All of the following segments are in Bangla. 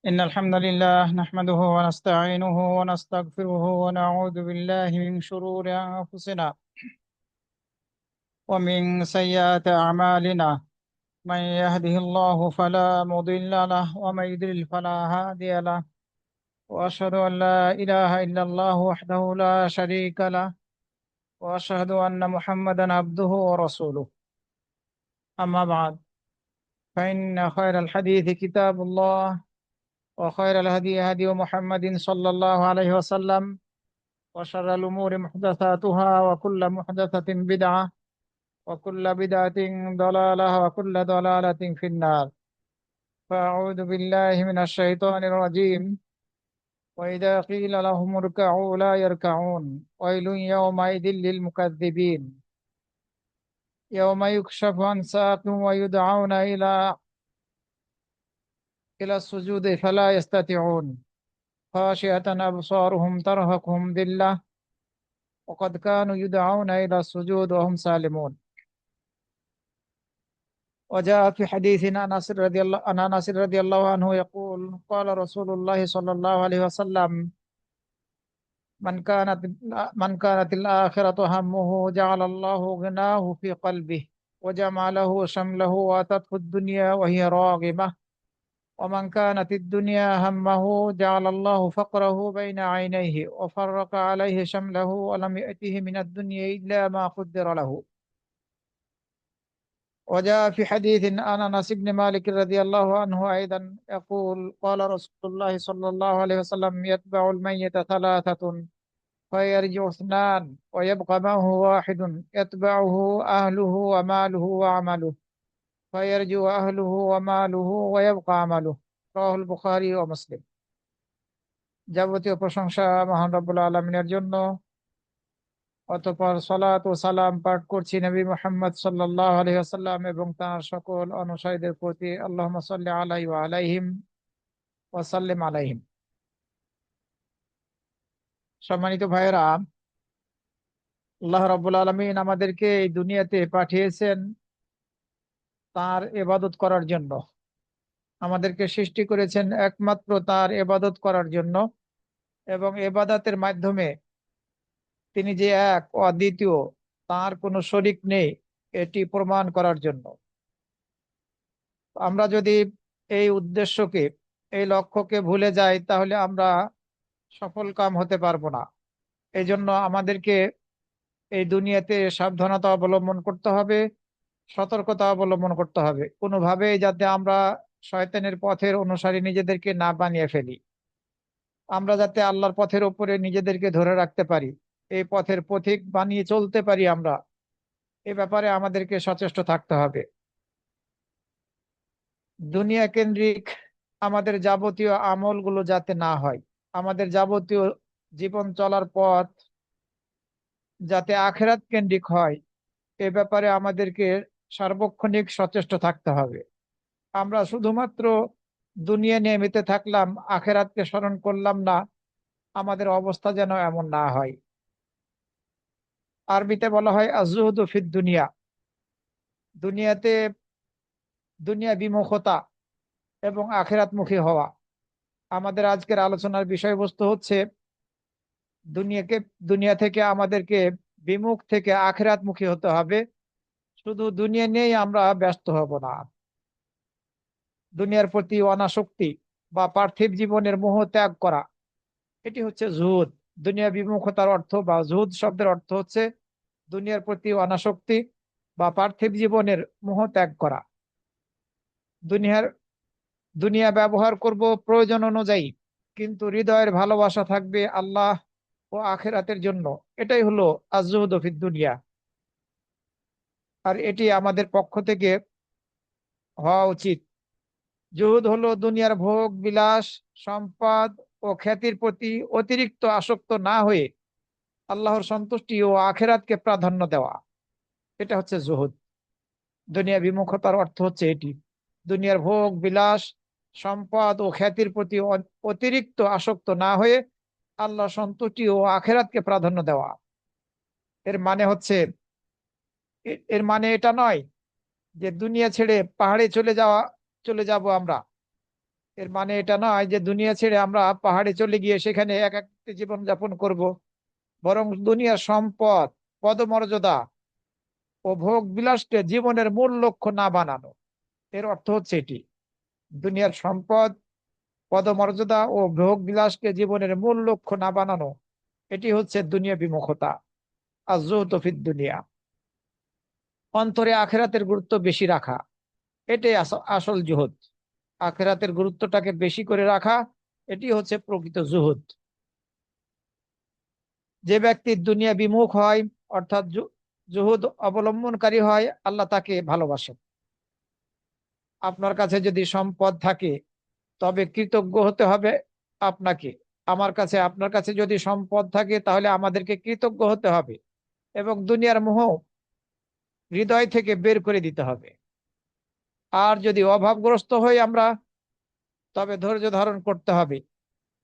إن الحمد لله نحمده ونستعينه ونستغفره ونعوذ بالله من شرور أنفسنا ومن سيئات أعمالنا. من يهده الله فلا مضل له ومن يضلل فلا هادي له. وأشهد أن لا إله إلا الله وحده لا شريك له. وأشهد أن محمدا عبده ورسوله. أما بعد، فإن خير الحديث كتاب الله، وخير الهدي هدي محمد صلى الله عليه وسلم، وشر الأمور محدثاتها، وكل محدثة بدعة، وكل بدعة ضلالة، وكل ضلالة في النار. فأعوذ بالله من الشيطان الرجيم. وإذا قيل لهم اركعوا لا يركعون ويل يومئذ للمكذبين. يوم يكشف عن ساق ويدعون إلى السجود فلا يستطيعون. خاشعة أبصارهم ترهقهم ذلة وقد كانوا يدعون إلى السجود وهم سالمون. وجاء في حديث عن انس رضي الله عنه يقول: قال رسول الله صلى الله عليه وسلم: من كانت من كانت الآخرة همه جعل الله غناه في قلبه وجمع له شمله واتته الدنيا وهي راغمة. ومن كانت الدنيا همه جعل الله فقره بين عينيه وفرق عليه شمله ولم يأته من الدنيا إلا ما قدر له. وجاء في حديث عن انس بن مالك رضي الله عنه ايضا يقول: قال رسول الله صلى الله عليه وسلم: يتبع الميت ثلاثة فيرجع اثنان ويبقى معه واحد يتبعه أهله وماله وعمله فيرجع أهله وماله ويبقى عمله। رواه البخاري ومسلم। যাবতীয় প্রশংসা মহান রব্বুল আলামিনের জন্য। অতঃপর সালাত ও সালাম পাঠ করছি নবী মুহাম্মদ সাল্লাল্লাহু আলাইহি ওয়াসাল্লাম এবং তার সকল অনুসারীদের প্রতি। আল্লাহুম্মা সাল্লি আলাইহি ওয়া আলাইহিম ওয়া সাল্লিম আলাইহিম। সম্মানিত ভাইয়েরা, আল্লাহ রাব্বুল আলামিন আমাদেরকে এই দুনিয়াতে পাঠিয়েছেন তার ইবাদত করার জন্য। আমাদেরকে সৃষ্টি করেছেন একমাত্র তার ইবাদত করার জন্য এবং ইবাদতের মাধ্যমে তিনি যে এক ও অদ্বিতীয়, তার কোনো শরীক নেই, এটি প্রমাণ করার জন্য। আমরা যদি এই উদ্দেশ্যকে, এই লক্ষ্যকে ভুলে যাই তাহলে আমরা সফল কাম হতে পারবো না। এই জন্য আমাদেরকে এই দুনিয়াতে সাবধানতা অবলম্বন করতে হবে, সতর্কতা অবলম্বন করতে হবে, কোনোভাবেই যাতে আমরা শয়তানের পথের অনুসারী নিজেদেরকে না বানিয়ে ফেলি। আমরা যাতে আল্লাহর পথের উপরে নিজেদেরকে ধরে রাখতে পারি, এই পথের পথিক বানিয়ে চলতে পারি আমরা, এ ব্যাপারে আমাদেরকে সচেষ্ট থাকতে হবে। দুনিয়া কেন্দ্রিক আমাদের যাবতীয় আমলগুলো যাতে না হয়, আমাদের যাবতীয় জীবন চলার পথ যাতে আখেরাত কেন্দ্রিক হয়, এ ব্যাপারে আমাদেরকে সার্বক্ষণিক সচেষ্ট থাকতে হবে। আমরা শুধুমাত্র দুনিয়া নিয়ে মেতে থাকলাম, আখেরাতকে স্মরণ করলাম না, আমাদের অবস্থা যেন এমন না হয়। আরবিতে বলা হয় আজহুদু ফিদ দুনিয়া, দুনিয়াতে দুনিয়া বিমুখতা এবং আখেরাতমুখী হওয়া। আমাদের আজকের আলোচনার বিষয়বস্তু হচ্ছে দুনিয়াকে, দুনিয়া থেকে আমাদেরকে বিমুখ থেকে আখেরাতমুখী হতে হবে। শুধু দুনিয়া নিয়েই আমরা ব্যস্ত হব না। দুনিয়ার প্রতি অনাসক্তি বা পার্থিব জীবনের মোহ ত্যাগ করা, এটি হচ্ছে জুহুদ। দুনিয়া বিমুখতার অর্থ বা জুহুদ শব্দের অর্থ হচ্ছে দুনিয়ার প্রতি অনাসক্তি বা পার্থিব জীবনের মোহ ত্যাগ করা। দুনিয়ার দুনিয়া ব্যবহার করব প্রয়োজন অনুযায়ী, কিন্তু হৃদয়ের ভালোবাসা থাকবে আল্লাহ ও আখেরাতের জন্য। এটাই হলো আজ-জুহুদ ফিদ দুনিয়া। আর এটি আমাদের পক্ষ থেকে হওয়া উচিত। জুহুদ হলো দুনিয়ার ভোগ বিলাস, সম্পদ ও খ্যাতির প্রতি অতিরিক্ত আসক্ত না হয়ে আল্লাহর সন্তুষ্টি ও আখেরাতকে প্রাধান্য দেওয়া। এটা হচ্ছে জুহুদ। দুনিয়া বিমুখতার অর্থ হচ্ছে এটি। দুনিয়ার ভোগ বিলাস, সম্পদ ও খ্যাতির প্রতি অতিরিক্ত আসক্ত না হয়ে আল্লাহ সন্তুষ্টি ও আখেরাতকে প্রাধান্য দেওয়া। এর মানে হচ্ছে, এর মানে এটা নয় যে দুনিয়া ছেড়ে পাহাড়ে চলে যাব আমরা, এর মানে এটা নয় যে দুনিয়া ছেড়ে আমরা পাহাড়ে চলে গিয়ে সেখানে এক একটি জীবন যাপন করব। বরং দুনিয়ার সম্পদ, পদমর্যাদা ও ভোগ বিলাসকে জীবনের মূল লক্ষ্য না বানানো। এর অর্থ হচ্ছে এটি, দুনিয়ার সম্পদ, পদমর্যাদা ও ভোগ বিলাসকে জীবনের মূল লক্ষ্য না বানানো, এটি হচ্ছে দুনিয়া বিমুখতা। আর জুহদ ফিদ দুনিয়া, অন্তরে আখেরাতের গুরুত্ব বেশি রাখা, এটাই আসল জুহদ। আখেরাতের গুরুত্বটাকে বেশি করে রাখা, এটি হচ্ছে প্রকৃত জুহদ। যে ব্যক্তি দুনিয়া বিমুখ হয়, অর্থাৎ জুহুদ অবলম্বনকারী হয়, আল্লাহ তাকে ভালোবাসেন। আপনার কাছে যদি সম্পদ থাকে, তবে কৃতজ্ঞ হতে হবে আপনাকে। আমার কাছে, আপনার কাছে যদি সম্পদ থাকে, তাহলে আমাদেরকে কৃতজ্ঞ হতে হবে এবং দুনিয়ার মোহ হৃদয় থেকে বের করে দিতে হবে। আর যদি অভাবগ্রস্ত হই আমরা, তবে ধৈর্য ধারণ করতে হবে।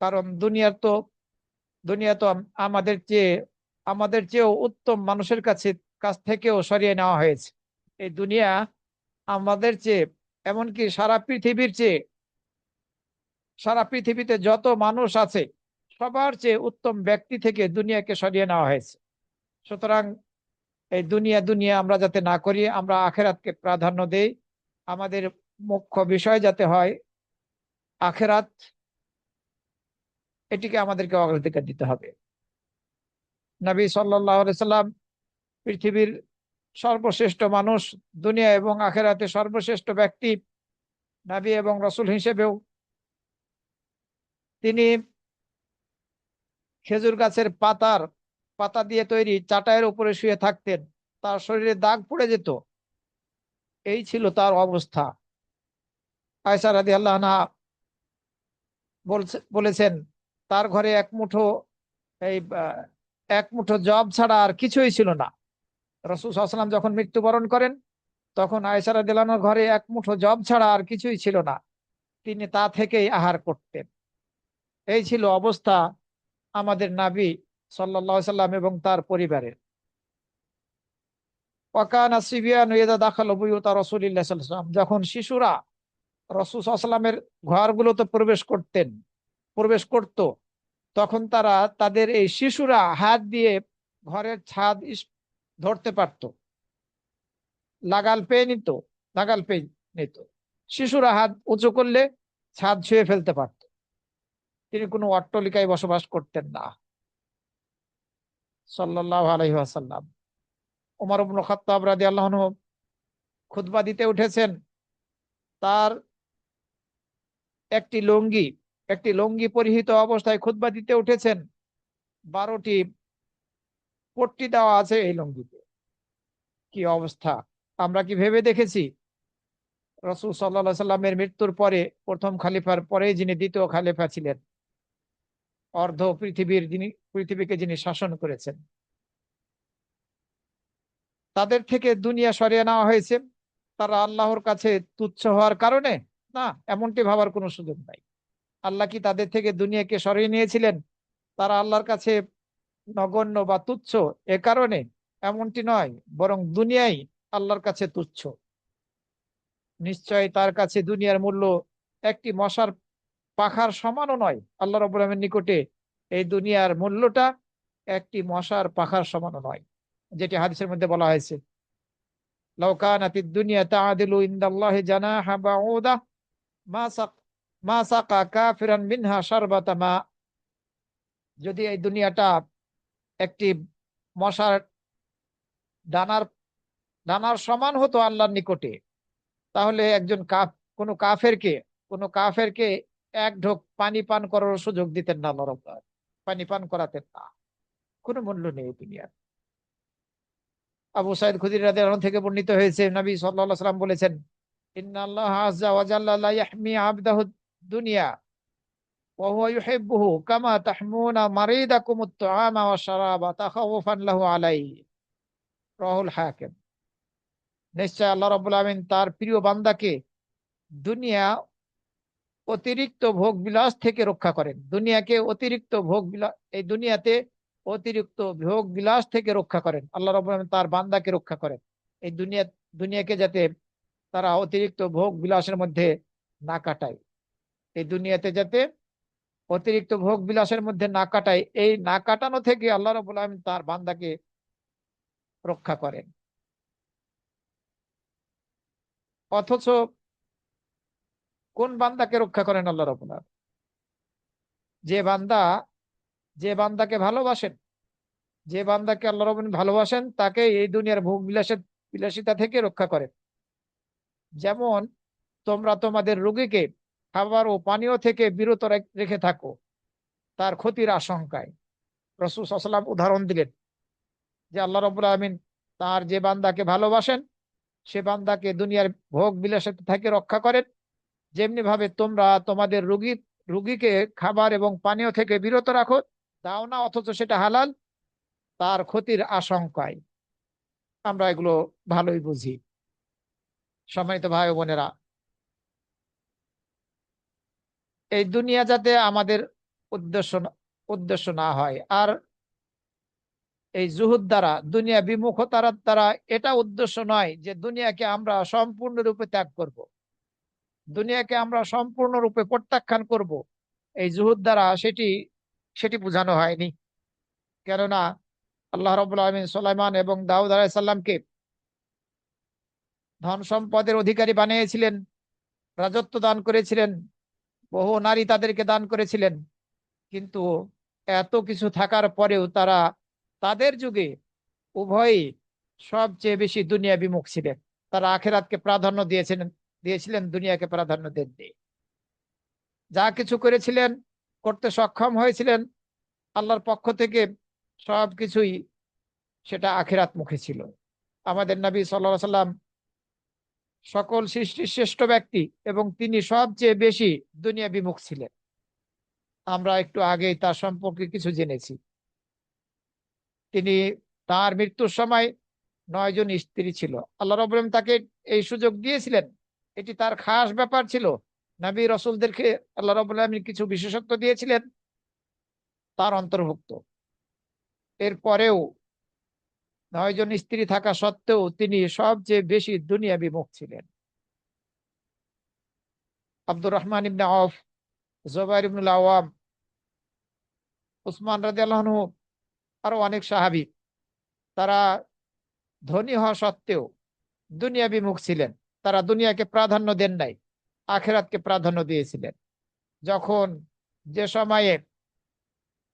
কারণ দুনিয়া তো আমাদের চেয়েও উত্তম মানুষের কাছ থেকেও সরিয়ে নেওয়া হয়েছে। এই দুনিয়া আমাদের চেয়ে, এমনকি সারা পৃথিবীতে যত মানুষ আছে, সবার চেয়ে উত্তম ব্যক্তি থেকে দুনিয়াকে সরিয়ে নেওয়া হয়েছে। সুতরাং এই দুনিয়া দুনিয়া আমরা যাতে না করি, আমরা আখেরাতকে প্রাধান্য দেই। আমাদের মুখ্য বিষয় যাতে হয় আখেরাত, এটিকে আমাদেরকে অগ্রাধিকার দিতে হবে। নবী সাল্লাল্লাহু আলাইহি সাল্লাম পৃথিবীর সর্বশ্রেষ্ঠ মানুষ, দুনিয়া এবং আখেরাতে সর্বশ্রেষ্ঠ ব্যক্তি, নবী এবং রাসূল হিসেবেও তিনি খেজুর গাছের পাতা দিয়ে তৈরি চাটাইয়ের উপরে শুয়ে থাকতেন। তার শরীরে দাগ পড়ে যেত, এই ছিল তার অবস্থা। আয়েশা রাদিয়াল্লাহু আনহা বলেছেন, তার ঘরে এই এক মুঠো জব ছাড়া আর কিছুই ছিল না। রাসূল সাল্লাল্লাহু আলাইহি ওয়াসাল্লাম যখন মৃত্যুবরণ করেন, তখন আয়েশা রাদিয়াল্লাহু আনহার ঘরে এক মুঠো জব ছাড়া আর কিছুই ছিল না। তিনি তা থেকেই আহার করতেন। এই ছিল অবস্থা আমাদের নবী সাল্লাল্লাহু আলাইহি সাল্লাম এবং তার পরিবারের। ওয়াকানা সিবিয়ানু ইযা দাখালু বুয়ুতা রাসূলিল্লাহ সাল্লাল্লাহু আলাইহি ওয়াসাল্লাম, যখন শিশুরা রাসূল সাল্লাল্লাহু আলাইহি ওয়াসাল্লামের ঘরগুলোতে প্রবেশ করত, তখন তাদের এই শিশুরা হাত দিয়ে ঘরের ছাদ ধরতে পারত, লাগাল পেয়ে নিত লাগাল পেয়ে নিত। শিশুরা হাত উঁচু করলে ছাদ ছুঁয়ে ফেলতে পারত। তিনি কোনো অট্টালিকায় বসবাস করতেন না, সাল্লাল্লাহু আলাইহি ওয়াসাল্লাম। ওমর ইবনে খাত্তাব রাদিয়াল্লাহু আনহু খুতবা দিতে উঠেছেন, তার একটি লুঙ্গি একটি লুঙ্গি পরিহিত অবস্থায় খুতবা দিতে উঠেছেন। 12টি পট্টি দেওয়া আছে এই লুঙ্গিতে। কি অবস্থা! আমরা কি ভেবে দেখেছি রাসূল সাল্লাল্লাহু আলাইহি সাল্লামের মৃত্যুর পরে, প্রথম খলিফার পরে যিনি দ্বিতীয় খলিফা ছিলেন, পৃথিবীকে যিনি শাসন করেছেন, তাদের থেকে দুনিয়া সরিয়ে নেওয়া হয়েছে, তারা আল্লাহর কাছে তুচ্ছ হওয়ার কারণে? না, এমনটি ভাবার কোনো সুযোগ নাই। আল্লাহ কি তাদের থেকে দুনিয়াকে সরিয়ে নিয়েছিলেন তারা আল্লাহর কাছে নগণ্য বা তুচ্ছ এ কারণে? এমনটি নয়, বরং দুনিয়াই আল্লাহর কাছে তুচ্ছ। নিশ্চয় তার কাছে দুনিয়ার মূল্য একটি মশার পাখার সমানও নয়। আল্লাহ রাব্বুল আলামিনের নিকটে এই দুনিয়ার মূল্যটা একটি মশার পাখার সমানও নয়, যেটি হাদিসের মধ্যে বলা হয়েছে, লাউ কানাতিদ দুনিয়া তাআদিলু ইনদাল্লাহি জানাহা বাউদা মা সাক মা সাকা কাফিরান মিনহা শারবাতা মা। যদি এই দুনিয়াটা একটি মশার ডানার ডানার সমান হতো আল্লাহর নিকটে, তাহলে কোনো কাফেরকে এক ঢোক পানি পান করার সুযোগ দিতেন না আল্লাহ রাব্বুল আলামিন, পানি পান করাতেন না। কোনো মূল্য নেই দুনিয়ার। আবু সাইদ খুদরি রাদিয়াল্লাহু আনহু থেকে বর্ণিত হয়েছে, নবী সাল্লাল্লাহু আলাইহি ওয়াসাল্লাম বলেছেন, ইন্নাল্লাহা আযজা ওয়া জাল্লা লা ইয়াহমি আবদাহু দুনিয়া ওয়া হুয়া ইউহিব্বুহু কামা তাহমুনা মারিদাকুমুত তুআমা ওয়াশ শারাবা তাখাউফান লাহু আলাইহি, রাওয়াহুল হাকিম। নিশ্চয় আল্লাহ রাব্বুল আলামিন তার প্রিয় বান্দাকে দুনিয়া অতিরিক্ত ভোগ বিলাস থেকে রক্ষা করেন। এই দুনিয়াতে অতিরিক্ত ভোগ বিলাস থেকে রক্ষা করেন আল্লাহ রাব্বুল আলামিন, তার বান্দাকে রক্ষা করেন এই দুনিয়াকে যাতে তারা অতিরিক্ত ভোগ বিলাসের মধ্যে না কাটায়। এই দুনিয়াতে যাতে অতিরিক্ত ভোগ বিলাসের মধ্যে না কাটায়, এই না কাটানো থেকে আল্লাহ রাব্বুল আলামিন তার বান্দাকে রক্ষা করেন। অথচ কোন বান্দাকে রক্ষা করেন আল্লাহ রাব্বুল আলামিন? যে বান্দা, যে বান্দাকে ভালোবাসেন, যে বান্দাকে আল্লাহ রাব্বুল আলামিন ভালোবাসেন তাকে এই দুনিয়ার ভোগ বিলাসিতা থেকে রক্ষা করেন। যেমন তোমরা তোমাদের রোগীকে খাবার ও পানীয় থেকে বিরত রেখে থাকো তার ক্ষতির আশঙ্কায়। রাসূল সাল্লাল্লাহু আলাইহি ওয়াসাল্লাম উদাহরণ দিলেন যে আল্লাহ রাব্বুল আলামিন তার যে বান্দাকে ভালোবাসেন সে বান্দাকে দুনিয়ার ভোগ বিলাসিতা থেকে রক্ষা করেন, যেমনি ভাবে তোমরা তোমাদের রুগীকে খাবার এবং পানীয় থেকে বিরত রাখো, দাও না অথচ সেটা হালাল, তার ক্ষতির আশঙ্কায়। আমরা এগুলো ভালোই বুঝি। সম্মানিত ভাই ও বোনেরা, এই দুনিয়া যাতে আমাদের উদ্দেশ্য উদ্দেশ্য না হয়, আর এই জুহুদ দ্বারা, দুনিয়া বিমুখতার দ্বারা এটা উদ্দেশ্য নয় যে দুনিয়াকে আমরা সম্পূর্ণরূপে ত্যাগ করব, দুনিয়াকে আমরা সম্পূর্ণরূপে প্রত্যাখ্যান করব। এই জুহুদ দ্বারা সেটি সেটি বোঝানো হয়নি। কেননা আল্লাহ রাব্বুল আলামিন সুলাইমান এবং দাউদ আলাইহিস সালামকে ধন সম্পদের অধিকারী বানিয়েছিলেন, রাজত্ব দান করেছিলেন, বহু নারী তাদেরকে দান করেছিলেন। কিন্তু এত কিছু থাকার পরেও তারা, তাদের যুগে উভয়ই সবচেয়ে বেশি দুনিয়া বিমুখ ছিলেন। তারা আখিরাতকে প্রাধান্য দিয়েছিলেন, দুনিয়াকে প্রাধান্য দেননি। যা কিছু করেছিলেন, করতে সক্ষম হয়েছিলেন আল্লাহর পক্ষ থেকে, সবকিছুই সেটা আখিরাত মুখী ছিল। আমাদের নবী সাল্লাল্লাহু আলাইহি সাল্লাম সকল সৃষ্টির শ্রেষ্ঠ ব্যক্তি এবং তিনি সবচেয়ে বেশি দুনিয়া বিমুখ ছিলেন। আমরা একটু আগেই তার সম্পর্কে কিছু জেনেছি। তিনি, তার মৃত্যুর সময় 9 জন স্ত্রী ছিল। আল্লাহ রাব্বুল আলামিন তাকে এই সুযোগ দিয়েছিলেন, এটি তার খাস ব্যাপার ছিল। নবী রাসূলদেরকে আল্লাহ রাব্বুল আলামিন কিছু বিশেষত্ব দিয়েছিলেন, তার অন্তর্ভুক্ত। এরপরেও 9 জন স্ত্রী থাকা সত্ত্বেও তিনি সবচেয়ে বেশি দুনিয়া বিমুখ ছিলেন। আব্দুর রহমান ইবনে আওফ, জুবাইর ইবনুল আওয়াম, উসমান রাদিয়াল্লাহু আনহু, আরো অনেক সাহাবী, তারা ধনী হওয়া সত্ত্বেও দুনিয়া বিমুখ ছিলেন। তারা দুনিয়াকে প্রাধান্য দেন নাই, আখিরাতকে প্রাধান্য দিয়েছিলেন। যখন যে সময়ে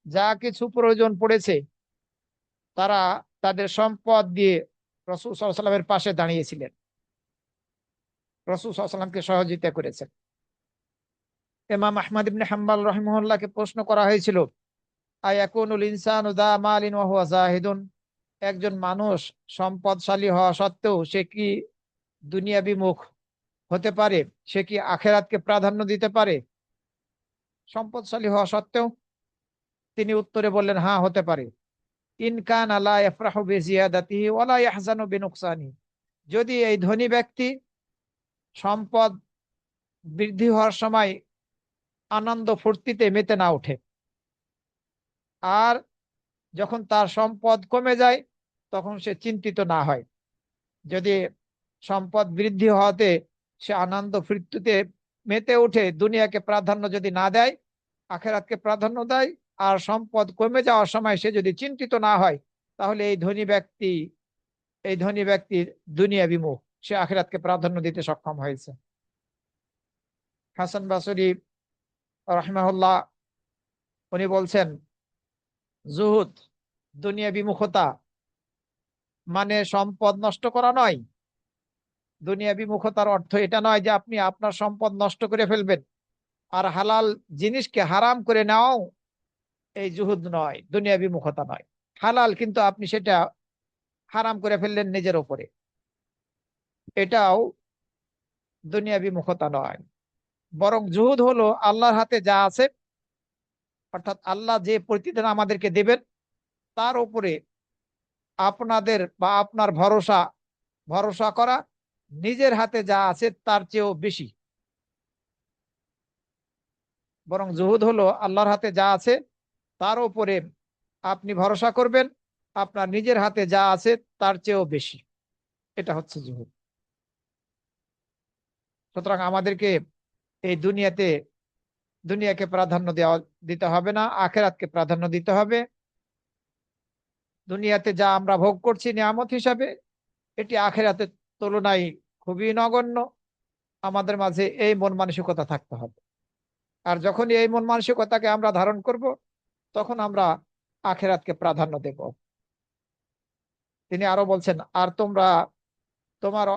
যা কিছু প্রয়োজন পড়েছে, তারা তাদের সম্পদ দিয়ে রাসূল সাল্লাল্লাহু আলাইহি ওয়াসাল্লামের পাশে দাঁড়িয়েছিলেন, রাসূল সাল্লাল্লাহু আলাইহি ওয়াসাল্লামকে সহযোগিতা করেছেন। ইমাম আহমদ ইবনে হাম্বল রাহিমাহুল্লাহকে প্রশ্ন করা হয়েছিল, আয়াকুনুল ইনসানু যা মালিন ওয়া হুয়া জাহিদুন, একজন মানুষ সম্পদশালী হওয়া সত্ত্বেও সে কি দুনিয়া বিমুখ হতে পারে? সে কি আখিরাতকে প্রাধান্য দিতে পারে সম্পদশালী হওয়া সত্ত্বেও? তিনি উত্তরে বললেন, হ্যাঁ, হতে পারে। ইন কানা লা ইয়াফরাহু বিজিয়াদাতিহি ওয়া লা ইয়াহজানু বিনুকসানি, যদি এই ধনী ব্যক্তি সম্পদ বৃদ্ধি হওয়ার সময় আনন্দ ফুর্তিতে মেতে না ওঠে, আর যখন তার সম্পদ কমে যায় তখন সে চিন্তিত না হয়। যদি সম্পদ বৃদ্ধি হওয়াতে সে আনন্দ ফুর্তিতে মেতে ওঠে, দুনিয়াকে প্রাধান্য যদি না দেয়, আখেরাতকে প্রাধান্য দেয়, আর সম্পদ কমে যাওয়ার সময় সে যদি চিন্তিত না হয়, তাহলে এই ধনী ব্যক্তির দুনিয়া বিমুখ, সে আখেরাতকে প্রাধান্য দিতে সক্ষম হয়েছে। হাসান বাসরি রাহিমাহুল্লাহ উনি বলছেন, জুহুদ, দুনিয়া বিমুখতা মানে সম্পদ নষ্ট করা নয়। দুনিয়া বিমুখতার অর্থ এটা নয় যে আপনি আপনার সম্পদ নষ্ট করে ফেলবেন, আর হালাল জিনিসকে হারাম করে নেওয়াও এই জুহুদ নয়, দুনিয়া বিমুখতা নয়। হালাল কিন্তু আপনি সেটা হারাম করে ফেললেন নিজের উপরে, এটাও দুনিয়া বিমুখতা নয়। বরং জুহুদ হলো আল্লাহর হাতে যা আছে, অর্থাৎ আল্লাহ যে প্রতিদান আমাদেরকে দেবেন তার উপরে আপনাদের বা আপনার ভরসা ভরসা করা, নিজের হাতে যা আছে তার চেয়েও বেশি। বরং জুহুদ হলো আল্লাহর হাতে যা আছে তার উপরে আপনি ভরসা করবেন, আপনার নিজের হাতে যা আছে তার চেয়েও বেশি। এটা হচ্ছে জুহুদ। সুতরাং আমাদেরকে এই দুনিয়াতে দুনিয়াকে প্রাধান্য দিতে হবে না, আখেরাতকে প্রাধান্য দিতে হবে। দুনিয়াতে যা আমরা ভোগ করছি নিয়ামত হিসাবে, এটি আখেরাতের তুলনায় খুবই নগণ্য। আমাদের মাঝে এই মন মানসিকতা থাকতে হবে। আর যখন এই মন মানসিকতাকে আমরা ধারণ করব, তখন আমরা আখেরাতকে প্রাধান্য দেব। তিনি আরো বলছেন, আর তোমার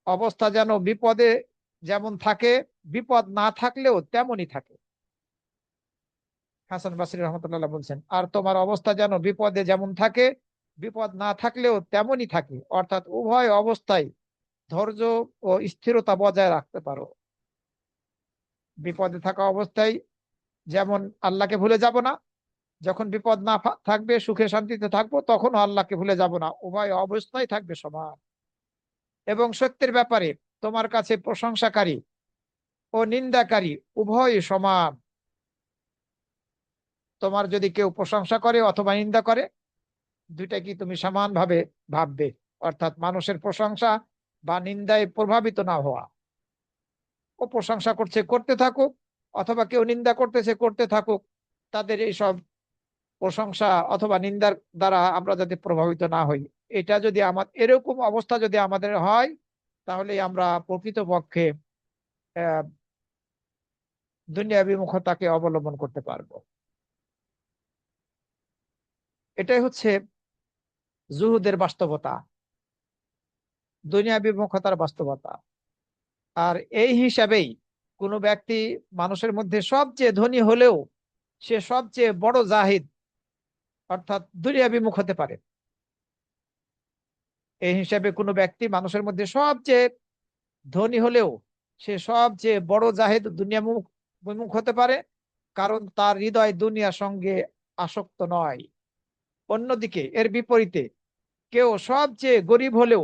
অবস্থা যেন বিপদে যেমন থাকে, বিপদ না থাকলেও তেমনই থাকে। হাসান বাসরী রহমতুল্লাহ বলছেন, আর তোমার অবস্থা যেন বিপদে যেমন থাকে, বিপদ না থাকলেও তেমনই থাকে। অর্থাৎ উভয় অবস্থায় ধৈর্য ও স্থিরতা বজায় রাখতে পারো। বিপদে থাকা অবস্থায় যেমন আল্লাহকে ভুলে যাব না, যখন বিপদ না থাকবে, সুখে শান্তিতে থাকবো, তখনও আল্লাহকে ভুলে যাব না। উভয় অবস্থায় থাকবে সমান। এবং সত্যের ব্যাপারে তোমার কাছে প্রশংসাকারী ও নিন্দাকারী উভয় সমান। তোমার যদি কেউ প্রশংসা করে অথবা নিন্দা করে, দুইটা কি তুমি সমানভাবে ভাববে। অর্থাৎ মানুষের প্রশংসা বা নিন্দায় প্রভাবিত না হওয়া। ও প্রশংসা করছে, করতে থাকুক, অথবা কেউ নিন্দা করতেছে, করতে থাকুক। তাদের এই সব প্রশংসা অথবা নিন্দার দ্বারা আমরা যাতে প্রভাবিত না হই, এটা যদি এরকম অবস্থা যদি আমাদের হয়, তাহলে আমরা প্রকৃতপক্ষে আহ দুনিয়া বিমুখতাকে অবলম্বন করতে পারবো। এটাই হচ্ছে জুহুদের বাস্তবতা, দুনিয়া বিমুখতার বাস্তবতা। আর এই হিসাবেই কোনো ব্যক্তি মানুষের মধ্যে সবচেয়ে ধনী হলেও সে সবচেয়ে বড় জাহিদ, অর্থাৎ দুনিয়া বিমুখ হতে পারে। এই হিসাবে কোনো ব্যক্তি মানুষের মধ্যে সবচেয়ে ধনী হলেও সে সবচেয়ে বড় জাহিদ, দুনিয়া বিমুখ হতে পারে, কারণ তার হৃদয় দুনিয়ার সঙ্গে আসক্ত নয়। অন্যদিকে এর বিপরীতে কেউ সবচেয়ে গরিব হলেও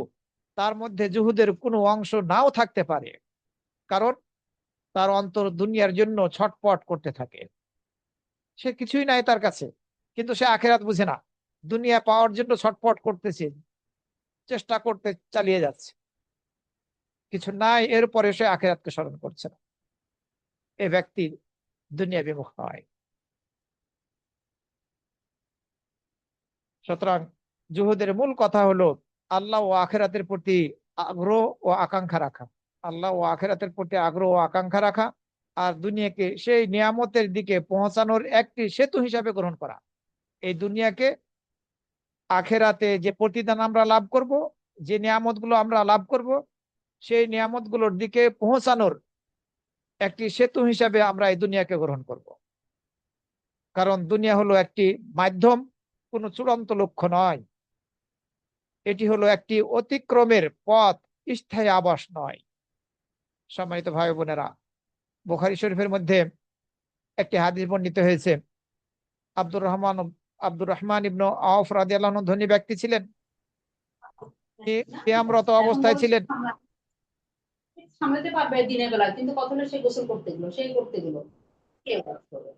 তার মধ্যে জুহুদের কোনো অংশ নাও থাকতে পারে, কারণ তার অন্তর দুনিয়ার জন্য ছটপট করতে থাকে। সে কিছুই নাই তার কাছে, কিন্তু সে আখেরাত বুঝে না, দুনিয়া পাওয়ার জন্য ছটপট করতেছে, চেষ্টা করতে চালিয়ে যাচ্ছে। কিছু নাই, এরপরে সে আখেরাতকে স্মরণ করছে না। এ ব্যক্তি দুনিয়া বিমুখ হয়। সুতরাং জুহুদের মূল কথা হলো আল্লাহ ও আখেরাতের প্রতি আগ্রহ ও আকাঙ্ক্ষা রাখা। আল্লাহ ও আখেরাতের প্রতি আগ্রহ ও আকাঙ্ক্ষা রাখা, আর দুনিয়াকে সেই নিয়ামতের দিকে পৌঁছানোর একটি সেতু হিসাবে গ্রহণ করা। এই দুনিয়াকে আখেরাতে যে প্রতিদান আমরা লাভ করব, যে নিয়ামত গুলো আমরা লাভ করব, সেই নিয়ামত গুলোর দিকে পৌঁছানোর একটি সেতু হিসাবে আমরা এই দুনিয়াকে গ্রহণ করব। কারণ দুনিয়া হলো একটি মাধ্যম, কোনো চূড়ান্ত লক্ষ্য নয়। এটি হলো একটি অতিক্রমের পথ, স্থায়ী আবাস নয়। সম্মানিত ভাই বোনেরা, বুখারী শরীফের মধ্যে একটি হাদিস বর্ণিত হয়েছে। আব্দুর রহমান আব্দুর রহমান ইবনে আওফ রাদিয়াল্লাহু আনহু ধনী ব্যক্তি ছিলেন। কিয়ামরত এখন অবস্থায় বলছে ছিলেন। সামলাতে পারবে দিনের বেলা, কিন্তু কত হলে সে গোসল করতে গেলো, সেই করতে গেলো, কে কাজ করবে?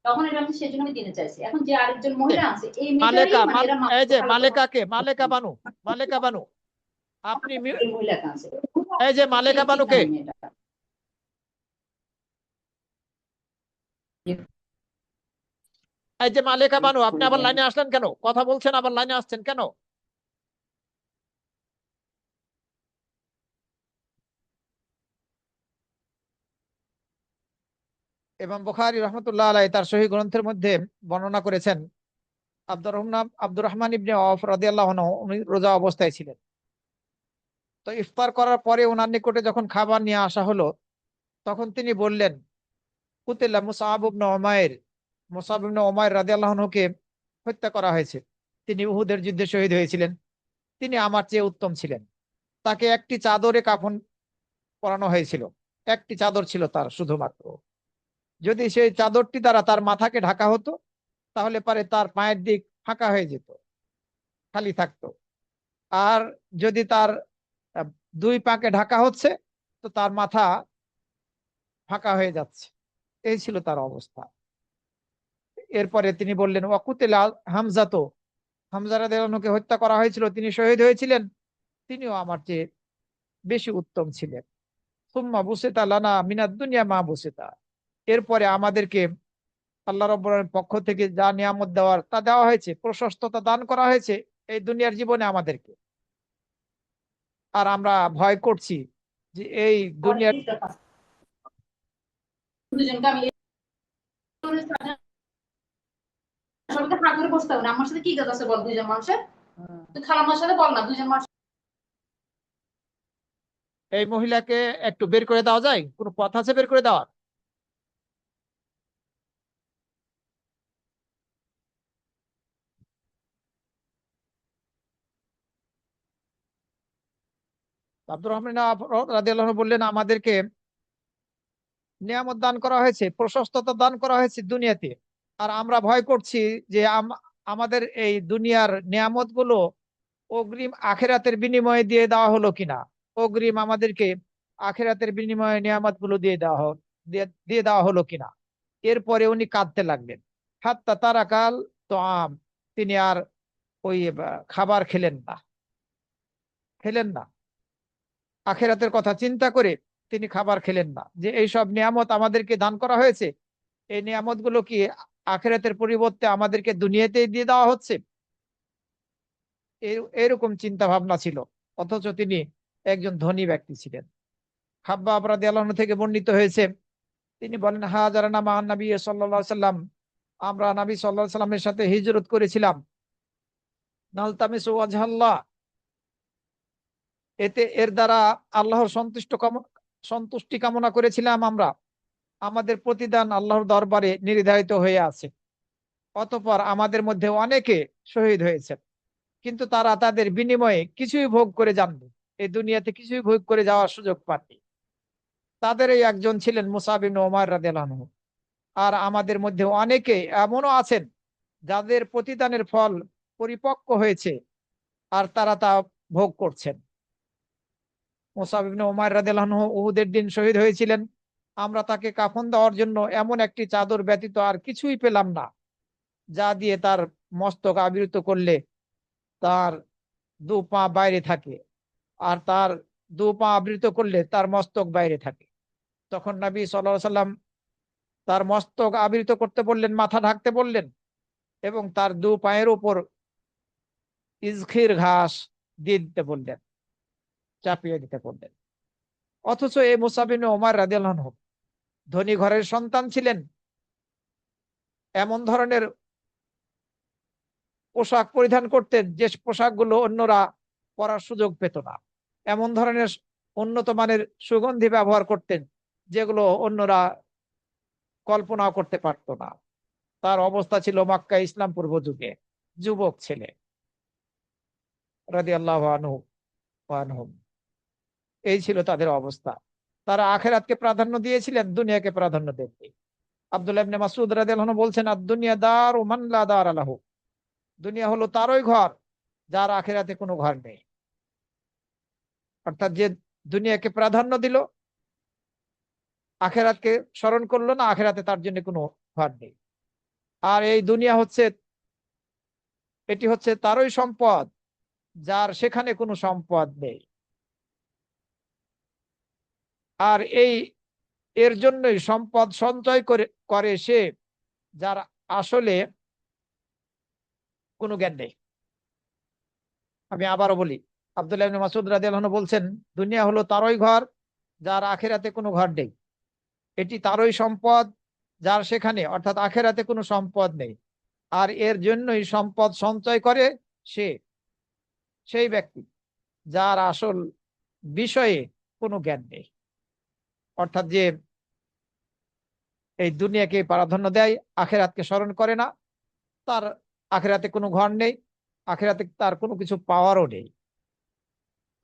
তখন এটা আমি সেজন্য দিনে চাইছি। এখন যে আরেকজন মহিলা আছে, এই মেয়েটারই মালেকা মানে এরা এই যে ভালো করে মালেকাকে, মালেকা বানু, মালেকা বানু, আপনি এই মহিলাকে আছে, এই যে মালেকা ঠিক বানুকে, নাই মেয়েটা। এই যে মালেকা বানু, আপনি আবার লাইনে আসলেন কেন? কথা বলছেন আবার লাইনে আসছেন কেন? ইমাম বুখারী রহমতুল্লাহ আলাইহি তার সহিহ গ্রন্থের মধ্যে বর্ণনা করেছেন, আব্দুর রহমান ইবনে আওফ রাদিয়াল্লাহু আনহু উনি রোজা অবস্থায় ছিলেন। তো ইফতার করার পরে ওনার নিকটে যখন খাবার নিয়ে আসা হলো, তখন তিনি বললেন, কুতিলা মুসআব ইবনে উমাইর, মুসআব ইবনে উমাইর রাদিয়াল্লাহু আনহুকে হত্যা করা হয়েছে। তিনি উহুদের যুদ্ধে শহীদ হয়েছিলেন। তিনি আমার চেয়ে উত্তম ছিলেন। তাকে একটি চাদরে কাফন পরানো হয়েছিল, একটি চাদর ছিল তার শুধুমাত্র। যদি সেই চাদরটি দ্বারা তার মাথাকে ঢাকা হতো, তাহলে পরে তার পায়ের দিক ফাঁকা হয়ে যেত, খালি থাকতো। আর যদি তার আহ, দুই পাকে ঢাকা হচ্ছে, তো তার মাথা ফাঁকা হয়ে যাচ্ছে। এই ছিল তার অবস্থা। এরপরে তিনি বললেন, ওয়াকুতিলা হামজা, তো হামজা রাদিয়াল্লাহু আনহুকে হত্যা করা হয়েছিল, তিনি শহীদ হয়েছিলেন। তিনিও আমার চেয়ে বেশি উত্তম ছিলেন। সুম্মা বুসিতা লানা মিনাদ দুনিয়া মা বুসিতা। এরপরে আমাদেরকে আল্লাহ রাব্বুল আলামিনের পক্ষ থেকে যা নিয়ামত দেওয়ার তা দেওয়া হয়েছে, প্রশস্ততা দান করা হয়েছে এই দুনিয়ার জীবনে আমাদেরকে। আর আমরা ভয় করছি যে এই দুনিয়ার দুজনকে আমি সবাইকে হাত ধরে বসতে হবে না। আমার সাথে কি কাজ আছে বল, দুজন মানুষের? তুই খালাম্মার সাথে বল না, দুজন মানুষ। এই মহিলাকে একটু বের করে দেওয়া যায়, কোনো পথ আছে বের করে দেওয়ার? আব্দুর রহমান রাদিয়াল্লাহু আনহু বললেন, আমাদেরকে নিয়ামত দান করা হয়েছে, প্রশস্ততা দান করা হয়েছে দুনিয়াতে। আর আমরা ভয় করছি যে আমাদের এই দুনিয়ার নিয়ামত গুলো অগ্রিম আখেরাতের বিনিময়ে দিয়ে দেওয়া হলো কিনা, অগ্রিম আমাদেরকে আখেরাতের বিনিময়ে নিয়ামত গুলো দিয়ে দেওয়া হলো কিনা। এরপরে উনি কাঁদতে লাগলেন। হাত্তা তারাকাল তো তিনি আর ওই খাবার খেলেন না। আখেরাতের কথা চিন্তা করে তিনি খাবার খেলেন না, যে এইসব নিয়ামত আমাদেরকে দান করা হয়েছে, এই নিয়ামত গুলো কি আখেরাতের পরিবর্তে আমাদেরকে দুনিয়াতেই দিয়ে দেওয়া হচ্ছে, এরকম চিন্তা ভাবনা ছিল। অথচ তিনি একজন ধনী ব্যক্তি ছিলেন। খাব্বাব রাদিয়াল্লাহু আনহু থেকে বর্ণিত হয়েছে, তিনি বলেন, হাজারানা মা নবী সাল্লাল্লাহু আলাইহি সাল্লাম, আমরা নবী সাল্লাল্লাহু আলাইহি সাল্লামের সাথে হিজরত করেছিলাম। নালতামিসু ওয়াজহাল্লাহ, এর দ্বারা আল্লাহর সন্তুষ্টি কামনা করেছিলাম আমরা। আমাদের প্রতিদান আল্লাহর দরবারে নির্ধারিত হয়ে আছে। অতঃপর আমাদের মধ্যে অনেকে শহীদ হয়েছে, কিন্তু তারা তাদের বিনিময়ে কিছুই ভোগ করে যাননি, এই দুনিয়াতে কিছুই ভোগ করে যাওয়ার সুযোগ পাননি। তাদের এই একজন ছিলেন মুসআব ইবনে উমাইর রাদিয়াল্লাহু আনহু। আর আমাদের মধ্যে অনেকে এমনও আছেন যাদের প্রতিদানের ফল পরিপক্ক হয়েছে, আর তারা তা ভোগ করছেন। মুসআব ইবনে উমাইর রাদিয়াল্লাহু আনহু উহুদের দিন শহীদ হয়েছিলেন। আমরা তাকে কাফন দেওয়ার জন্য এমন একটি চাদর ব্যতীত আর কিছুই পেলাম না, যা দিয়ে তার মস্তক আবৃত করলে তার দু পা বাইরে থাকে, আর তার দু পা আবৃত করলে তার মস্তক বাইরে থাকে। তখন নবী সাল্লাল্লাহু আলাইহি সাল্লাম তার মস্তক আবৃত করতে বললেন, মাথা ঢাকতে বললেন, এবং তার দু পায়ের উপর ইজখির ঘাস দিয়ে দিতে বললেন, চাপিয়ে দিতে বললেন। অথচ এই মুসআব ইবনে উমাইর রাদিয়াল্লাহু আনহু ধনী ঘরের সন্তান ছিলেন। এমন ধরনের পোশাক পরিধান করতেন যে পোশাকগুলো অন্যরা পরার সুযোগ পেত না। এমন ধরনের উন্নত মানের সুগন্ধি ব্যবহার করতেন যেগুলো অন্যরা কল্পনাও করতে পারত না। তার অবস্থা ছিল মক্কা ইসলাম পূর্ব যুগে, যুবক ছেলে রাদিয়াল্লাহু আনহু ওয়া আনহুম। এই ছিল তাদের অবস্থা। তারা আখেরাতকে প্রাধান্য দিয়েছিলেন, দুনিয়াকে প্রাধান্য দেননি। আব্দুল্লাহ ইবনে মাসউদ রাদিয়াল্লাহু আনহু বলছেন, আদ-দুনিয়া দারু মান লা দারা লাহু, দুনিয়া হলো তারই ঘর যার আখেরাতে কোনো ঘর নেই। অর্থাৎ যে দুনিয়াকে প্রাধান্য দিল, আখেরাতকে স্মরণ করলো না, আখেরাতে তার জন্য কোনো ঘর নেই। আর এই দুনিয়া হচ্ছে, এটি হচ্ছে তারই সম্পদ যার সেখানে কোনো সম্পদ নেই। আর এর জন্যই সম্পদ সঞ্চয় করে করে সে যার আসলে কোনো জ্ঞান নেই। আমি আবারও বলি, আব্দুল্লাহ ইবনে মাসউদ রাদিয়াল্লাহু আনহু বলছেন, দুনিয়া হলো তারই ঘর যার আখেরাতে কোনো ঘর নেই। এটি তারই সম্পদ যার সেখানে, অর্থাৎ আখেরাতে কোনো সম্পদ নেই। আর এর জন্যই সম্পদ সঞ্চয় করে সে সেই ব্যক্তি যার আসল বিষয়ে কোনো জ্ঞান নেই। অর্থাৎ যে এই দুনিয়াকে প্রাধান্য দেয়, আখেরাতকে স্মরণ করে না, তার আখেরাতে কোনো ঘর নেই, আখেরাতে তার কোনো কিছু পাওয়ারও নেই।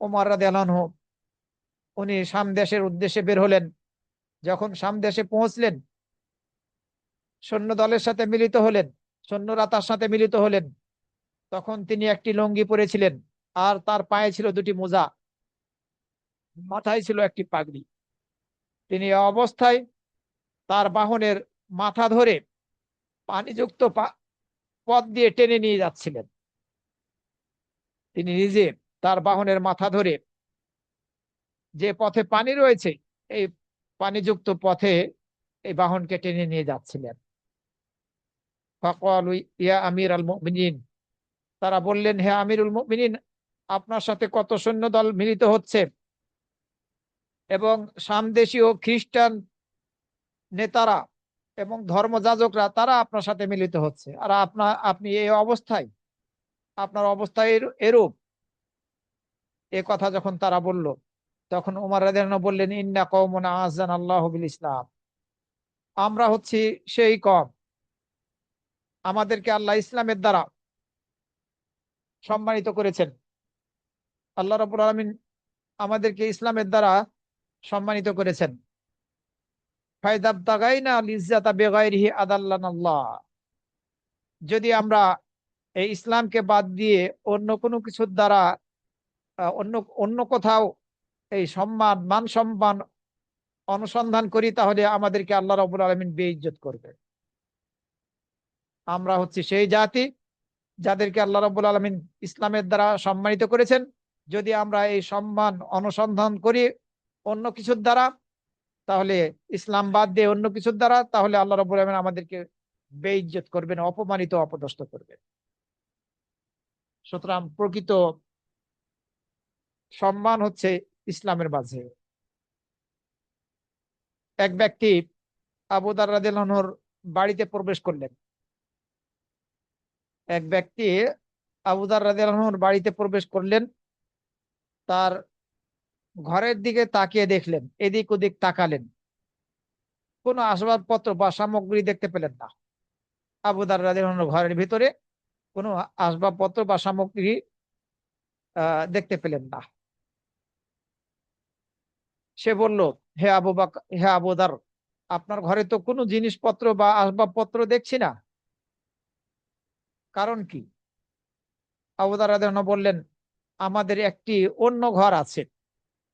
ওমর রাদিয়াল্লাহু আনহু উনি শাম দেশের উদ্দেশ্যে বের হলেন। যখন শাম দেশে পৌঁছলেন, সৈন্য দলের সাথে মিলিত হলেন, সৈন্যরা তার সাথে মিলিত হলেন। তখন তিনি একটি লুঙ্গি পরেছিলেন, আর তার পায়ে ছিল দুটি মোজা, মাথায় ছিল একটি পাগড়ি। তিনি এই অবস্থায় তার বাহনের মাথা ধরে পানিযুক্ত পথ দিয়ে টেনে নিয়ে যাচ্ছিলেন। তিনি নিজে তার বাহনের মাথা ধরে যে পথে পানি রয়েছে, এই পানিযুক্ত পথে এই বাহনকে টেনে নিয়ে যাচ্ছিলেন। ফাকালু ইয়া আমির আল মুমিনিন, তারা বললেন, হে আমিরুল মুমিনিন, আপনার সাথে কত সৈন্যদল মিলিত হচ্ছে এবং সামদেশীয় খ্রিস্টান নেতারা এবং ধর্মযাজকরা তারা আপনার সাথে মিলিত হচ্ছে, আর আপনি এই অবস্থায়, আপনার অবস্থায় এরূপ। এ কথা যখন তারা বলল, তখন ওমর রাদিয়াল্লাহু আনহু বললেন, ইন্না কওমুন আযানাল্লাহু বিল ইসলাম, আমরা হচ্ছি সেই কওম, আমাদেরকে আল্লাহ ইসলামের দ্বারা সম্মানিত করেছেন। আল্লাহ রাব্বুল আলামিন আমাদেরকে ইসলামের দ্বারা সম্মানিত করেছেন। ফাইদাবতাগাইনা লিজ্জাতা বিগাইরিহি আদাল্লানাল্লাহ, যদি আমরা এই ইসলামকে বাদ দিয়ে অন্য কোনো কিছুর দ্বারা অন্য অন্য কোথাও এই সম্মান, মান সম্মান অনুসন্ধান করি, তাহলে আমাদেরকে আল্লাহ রাব্বুল আলামিন বেইজ্জত করবে। আমরা হচ্ছি সেই জাতি যাদেরকে আল্লাহ রাব্বুল আলামিন ইসলামের দ্বারা সম্মানিত করেছেন। যদি আমরা এই সম্মান অনুসন্ধান করি অন্য কিছুর দ্বারা, তাহলে ইসলাম বাদ দিয়ে অন্য কিছুর দ্বারা, তাহলে আল্লাহ রাব্বুল আলামিন আমাদেরকে বেইজ্জত করবেন, অপমানিত, অপদস্থ করবেন। সুতরাং প্রকৃত সম্মান হচ্ছে ইসলামের মাঝে। এক ব্যক্তি আবু দার রাদিয়াল্লাহু আনহুর বাড়িতে প্রবেশ করলেন। এক ব্যক্তি আবু দার রাদিয়াল্লাহু আনহুর বাড়িতে প্রবেশ করলেন, তার ঘরের দিকে তাকিয়ে দেখলেন, এদিক ওদিক তাকালেন, কোনো আসবাবপত্র বা সামগ্রী দেখতে পেলেন না। আবু দার রাদিয়াল্লাহু আনহুর ঘরের ভিতরে কোনো আসবাবপত্র বা সামগ্রী দেখতে পেলেন না। সে বলল, হে আবু দার, আপনার ঘরে তো কোনো জিনিসপত্র বা আসবাবপত্র দেখছি না, কারণ কি? আবু দার রাদিয়াল্লাহু আনহু বললেন, আমাদের একটি অন্য ঘর আছে,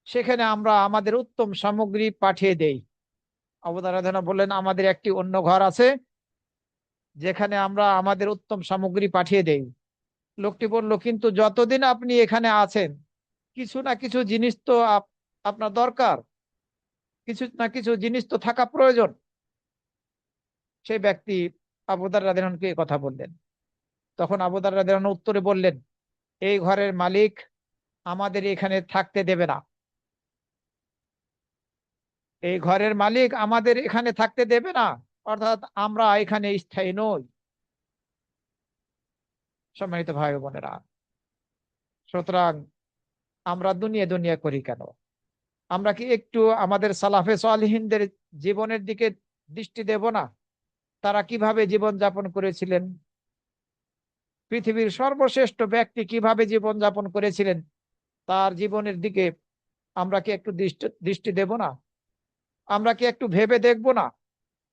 সেখানে আমরা আমাদের উত্তম সামগ্রী পাঠিয়ে দেই। আবু দার রাদিয়াল্লাহু আনহু বললেন, আমাদের একটি অন্য ঘর আছে যেখানে আমরা আমাদের উত্তম সামগ্রী পাঠিয়ে দেই। লোকটি বলল, কিন্তু যতদিন আপনি এখানে আছেন, কিছু না কিছু জিনিস তো আপনার দরকার, কিছু না কিছু জিনিস তো থাকা প্রয়োজন। সেই ব্যক্তি আবু দার রাদিয়াল্লাহু আনহুকে এই কথা বললেন। তখন আবু দার রাদিয়াল্লাহু আনহু উত্তরে বললেন, এই ঘরের মালিক আমাদের এখানে থাকতে দেবে না, এই ঘরের মালিক আমাদের এখানে থাকতে দেবে না, অর্থাৎ আমরা এখানে স্থায়ী নই। সম্মানিত ভাই ও বোনেরা, সুতরাং আমরা দুনিয়া দুনিয়া করি কেন? আমরা কি একটু আমাদের সালাফে সালেহিনদের জীবনের দিকে দৃষ্টি দেব না? তারা কিভাবে জীবন যাপন করেছিলেন, পৃথিবীর সর্বশ্রেষ্ঠ ব্যক্তি কিভাবে জীবন যাপন করেছিলেন, তার জীবনের দিকে আমরা কি একটু দৃষ্টি দৃষ্টি দেব না? আমরা কি একটু ভেবে দেখব না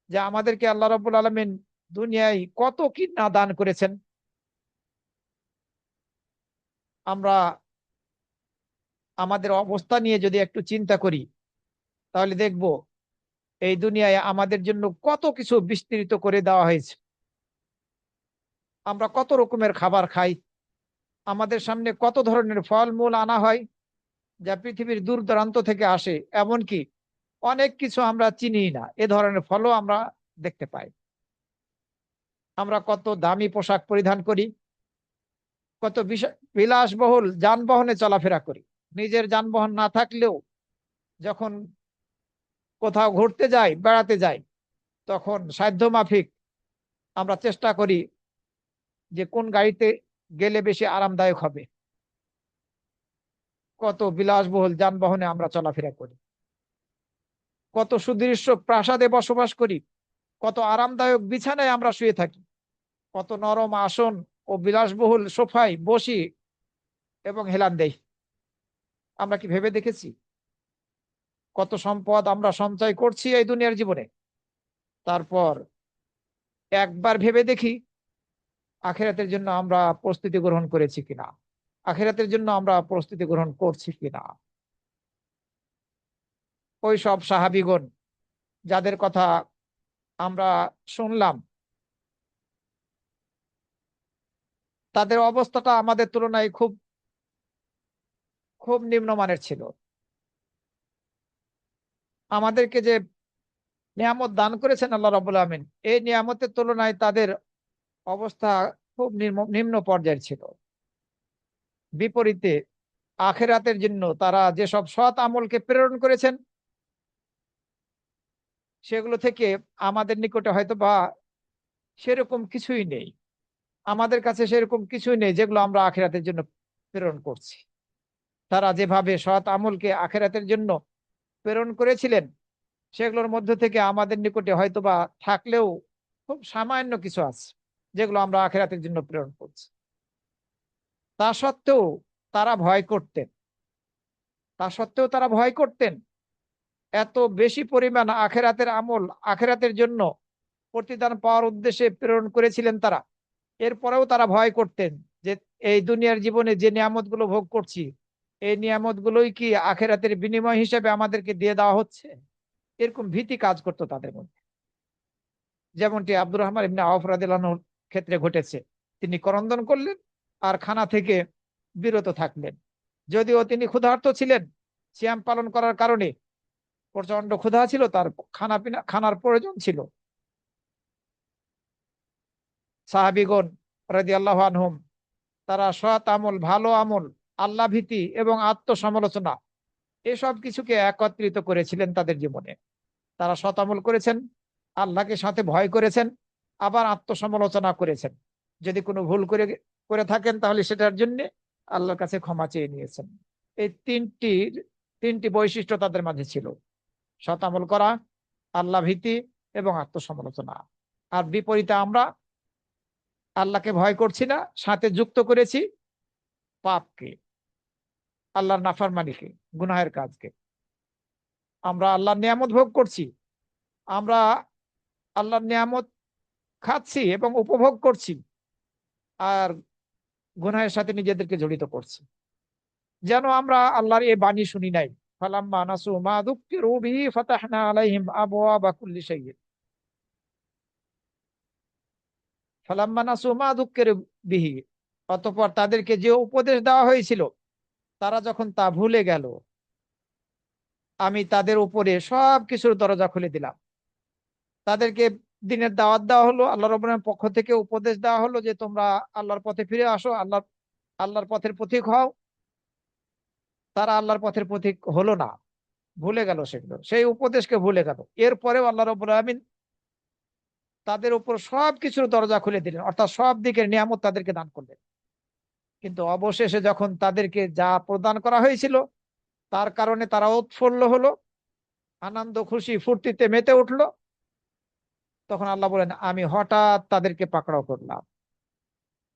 যে আমাদেরকে আল্লাহ রাব্বুল আলামিন দুনিয়ায় কত কি না দান করেছেন? আমরা আমাদের অবস্থা নিয়ে যদি একটু চিন্তা করি, তাহলে দেখব এই দুনিয়ায় আমাদের জন্য কত কিছু বিস্তৃত করে দেওয়া হয়েছে। আমরা কত রকমের খাবার খাই, আমাদের সামনে কত ধরনের ফলমূল আনা হয় যা পৃথিবীর দূর দূরান্ত থেকে আসে, এমনকি অনেক কিছু আমরা চিনি না, এ ধরনের ফলও আমরা দেখতে পাই। আমরা কত দামি পোশাক পরিধান করি, কত বিলাসবহুল যানবাহনে চলাফেরা করি। নিজের যানবাহন না থাকলেও যখন কোথাও ঘুরতে যাই, বেড়াতে যাই, তখন সাধ্য মাফিক আমরা চেষ্টা করি যে কোন গাড়িতে গেলে বেশি আরামদায়ক হবে। কত বিলাসবহুল যানবাহনে আমরা চলাফেরা করি, কত সুদৃশ্য প্রাসাদে বসবাস করি, কত আরামদায়ক বিছানায় আমরা শুয়ে থাকি, কত নরম আসন ও বিলাসবহুল সোফায় বসি এবং হেলান দেই। আমরা কি ভেবে দেখেছি কত সম্পদ আমরা সঞ্চয় করছি এই দুনিয়ার জীবনে? তারপর একবার ভেবে দেখি আখিরাতের জন্য আমরা প্রস্তুতি গ্রহণ করেছি কিনা, আখিরাতের জন্য আমরা প্রস্তুতি গ্রহণ করছি কিনা। ওই সব সাহাবীগণ যাদের কথা আমরা শুনলাম, তাদের অবস্থাটা আমাদের তুলনায় খুব খুব নিম্নমানের ছিল। আমাদেরকে যে নিয়ামত দান করেছেন আল্লাহ রাব্বুল আলামিন, এই নিয়ামতের তুলনায় তাদের অবস্থা খুব নিম্ন পর্যায়ের ছিল। বিপরীতে আখিরাতের জন্য তারা যেসব সৎ আমলকে প্রেরণ করেছেন, সেগুলো থেকে আমাদের নিকটে হয়তো বা সেরকম কিছুই নেই। আমাদের কাছে সেরকম কিছুই নেই যেগুলো আমরা আখিরাতের জন্য প্রেরণ করছি। তারা যেভাবে সৎ আমলকে আখিরাতের জন্য প্রেরণ করেছিলেন, সেগুলোর মধ্য থেকে আমাদের নিকটে হয়তো বা থাকলেও খুব সামান্য কিছু আছে যেগুলো আমরা আখিরাতের জন্য প্রেরণ করছি। তা সত্ত্বেও তারা ভয় করতেন, এত বেশি পরিমাণ আখিরাতের আমল আখিরাতের জন্য প্রতিদান পাওয়ার উদ্দেশ্যে প্রেরণ করেছিলেন তারা। এরপরেও তারা ভয় করতেন যে এই দুনিয়ার জীবনে যে নিয়ামতগুলো ভোগ করছি, এই নিয়ামতগুলোই কি আখিরাতের বিনিময় হিসেবে আমাদেরকে দিয়ে দেওয়া হচ্ছে, এরকম ভীতি কাজ করতো তাদের মধ্যে। যেমনটি আব্দুর রহমান ইবনে আওফ রাদিয়াল্লাহু আনহুর ক্ষেত্রে ঘটেছে। তিনি করন্দন করলেন আর খানা থেকে বিরত থাকলেন। যদিও তিনি ক্ষুধার্ত ছিলেন, সিয়াম পালন করার কারণে প্রচন্ড ক্ষুধা ছিল, তার খানার প্রয়োজন ছিল। সাহাবীগণ রাদিয়াল্লাহু আনহুম তারা সৎ আমল, ভালো আমল, আল্লাহ ভীতি এবং আত্মসমালোচনা এসব কিছুকে একত্রিত করেছিলেন তাদের জীবনে। তারা সৎ আমল করেছেন, আল্লাহকে সাথে ভয় করেছেন, আবার আত্মসমালোচনা করেছেন। যদি কোনো ভুল করে থাকেন তাহলে সেটার জন্য আল্লাহর কাছে ক্ষমা চেয়ে নিয়েছেন। এই তিনটি বৈশিষ্ট্য তাদের মাঝে ছিল: সৎ আমল করা, আল্লাহ ভীতি এবং আত্মসমালোচনা। আর বিপরীতে আমরা আল্লাহকে ভয় করছি না, সাথে যুক্ত করেছি পাপকে, আল্লাহর নাফরমানিকে, গুনাহের কাজকে। আমরা আল্লাহর নিয়ামত ভোগ করছি, আমরা আল্লাহর নিয়ামত খাচ্ছি এবং উপভোগ করছি, আর গুনাহের সাথে নিজেদেরকে জড়িত করছি। যেন আমরা আল্লাহর এই বাণী শুনি নাই, ফালাম্মা নাসু মা যুক্কিরু বিহি ফাতাহনা আলাইহিম আবওয়াবা কুল্লি শাইইন। ফালাম্মা নাসু মা যুক্কিরু বিহি, অতঃপর তাদেরকে যে উপদেশ দেওয়া হয়েছিল তারা যখন তা ভুলে গেল, আমি তাদের উপরে সব কিছুর দরজা খুলে দিলাম। তাদেরকে দিনের দাওয়াত দেওয়া হলো, আল্লাহ রাব্বুল আলামিনের পক্ষ থেকে উপদেশ দেওয়া হলো যে তোমরা আল্লাহর পথে ফিরে আসো, আল্লাহর পথের পথিক হও। তারা আল্লাহর পথের পথিক হলো না, ভুলে গেল সেগুলো, সেই উপদেশকে ভুলে গেল। এরপরেও আল্লাহ রাব্বুল আলামিন তাদের উপর সবকিছুর দরজা খুলে দিলেন, অর্থাৎ সব দিকের নিয়ামত তাদেরকে দান করলেন। কিন্তু অবশেষে যখন তাদেরকে যা প্রদান করা হয়েছিল তার কারণে তারা উৎফুল্ল হলো, আনন্দ খুশি ফুর্তিতে মেতে উঠলো, তখন আল্লাহ বলেন আমি হঠাৎ তাদেরকে পাকড়াও করলাম।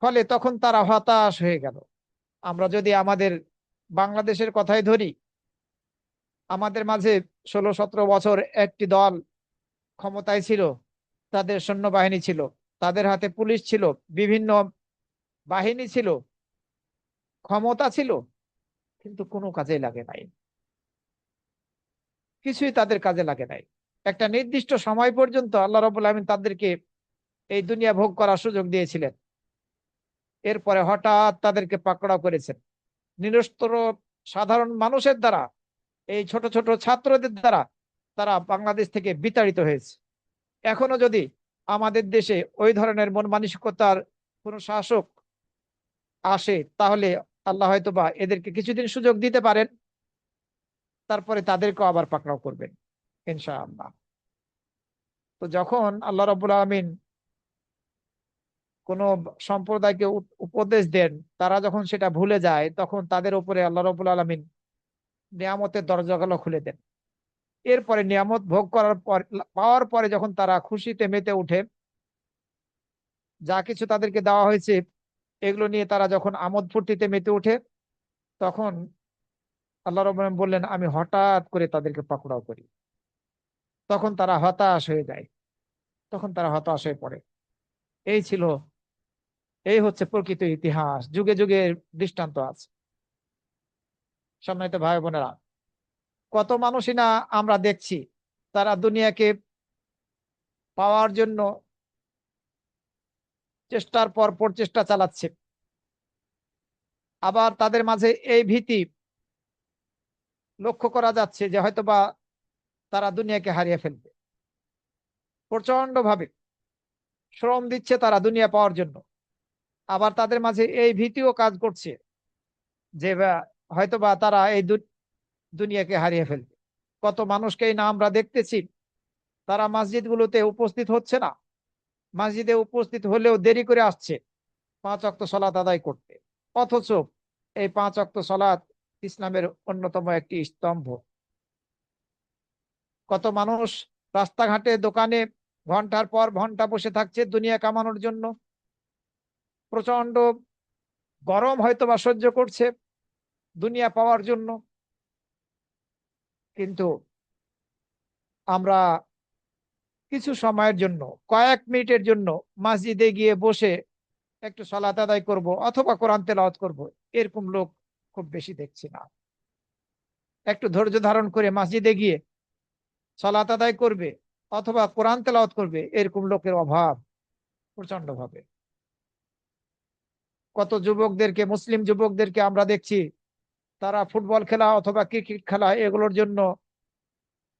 ফলে তখন তারা হতাশ হয়ে গেল। আমরা যদি আমাদের বাংলাদেশের কথাই ধরি, আমাদের মাঝে 16-17 বছর একটি দল ক্ষমতায় ছিল, তাদের সৈন্যবাহিনী ছিল, তাদের হাতে পুলিশ ছিল, বিভিন্ন বাহিনী ছিল, ক্ষমতা ছিল, কিন্তু কোনো কাজে লাগে নাই, কিছুই তাদের কাজে লাগে নাই। একটা নির্দিষ্ট সময় পর্যন্ত আল্লাহ রাব্বুল আলামিন তাদেরকে এই দুনিয়া ভোগ করার সুযোগ দিয়েছিলেন। এরপরে হঠাৎ তাদেরকে পাকড়াও করেছেন নিরস্ত্র সাধারণ মানুষের দ্বারা, এই ছোট ছোট ছাত্রদের দ্বারা তারা বাংলাদেশ থেকে বিতাড়িত হয়েছে। এখনো যদি আমাদের দেশে ওই ধরনের মন মানসিকতার কোন শাসক আসে, তাহলে আল্লাহ হয়তোবা এদেরকে কিছুদিন সুযোগ দিতে পারেন, তারপরে তাদেরকেও আবার পাকড়াও করবেন ইনশাআল্লাহ। তো যখন আল্লাহ রাব্বুল আলামিন কোন সম্প্রদায়কে উপদেশ দেন, তারা যখন সেটা ভুলে যায়, তখন তাদের উপরে আল্লাহ রাব্বুল আলামিন নিয়ামতের দরজাগুলো খুলে দেন। এরপরে নিয়ামত ভোগ করার পর, পাওয়ার পরে যখন তারা খুশিতে মেতে উঠে, যা কিছু তাদেরকে দেওয়া হয়েছে এগুলো নিয়ে তারা যখন আমোদ ফুর্তিতে মেতে উঠে, তখন আল্লাহ রাব্বুল আলামিন বললেন আমি হঠাৎ করে তাদেরকে পাকড়াও করি। তখন তারা হতাশ হয়ে যায়, তখন তারা হতাশ হয়ে পড়ে। এই ছিল, এই হচ্ছে প্রকৃত ইতিহাস, যুগে যুগে দৃষ্টান্ত আছে। সম্মানিত ভাই বোনেরা, কত মানুষই না আমরা দেখছি তারা দুনিয়াকে পাওয়ার জন্য চেষ্টার পর প্রচেষ্টা চালাচ্ছে, আবার তাদের মাঝে এই ভীতি লক্ষ্য করা যাচ্ছে যে হয়তোবা তারা দুনিয়াকে হারিয়ে ফেলবে। প্রচন্ড ভাবে শ্রম দিচ্ছে তারা দুনিয়া পাওয়ার জন্য। আবার তাদের মাঝে এই ভীতিও কাজ করছে যে হয়তোবা তারা এই দুনিয়াকে হারিয়ে ফেলবে। কত মানুষকে না আমরা দেখতেছি তারা মসজিদগুলোতে উপস্থিত হচ্ছে না, মসজিদে উপস্থিত হলেও দেরি করে আসছে 5 ওয়াক্ত সালাত আদায় করতে। অথচ এই 5 ওয়াক্ত সালাত ইসলামের অন্যতম একটি স্তম্ভ। কত মানুষ রাস্তাঘাটে দোকানে ঘন্টার পর ঘন্টা বসে থাকছে দুনিয়া কামানোর জন্য, প্রচন্ড গরম হয়তো বা সহ্য করছে দুনিয়া পাওয়ার জন্য। কিন্তু আমরা কিছু সময়ের জন্য, কয়েক মিনিটের জন্য মসজিদে গিয়ে বসে একটু সালাত আদায় করব অথবা কোরআন তেলাওয়াত করব, এরকম লোক খুব বেশি দেখছি না। একটু ধৈর্য ধারণ করে মসজিদে গিয়ে সালাত আদায় করবে অথবা কোরআন তেলাওয়াত করবে, এরকম লোকের অভাব প্রচন্ড ভাবে। কত যুবকদেরকে, মুসলিম যুবকদেরকে আমরা দেখছি তারা ফুটবল খেলা অথবা ক্রিকেট খেলা এগুলোর জন্য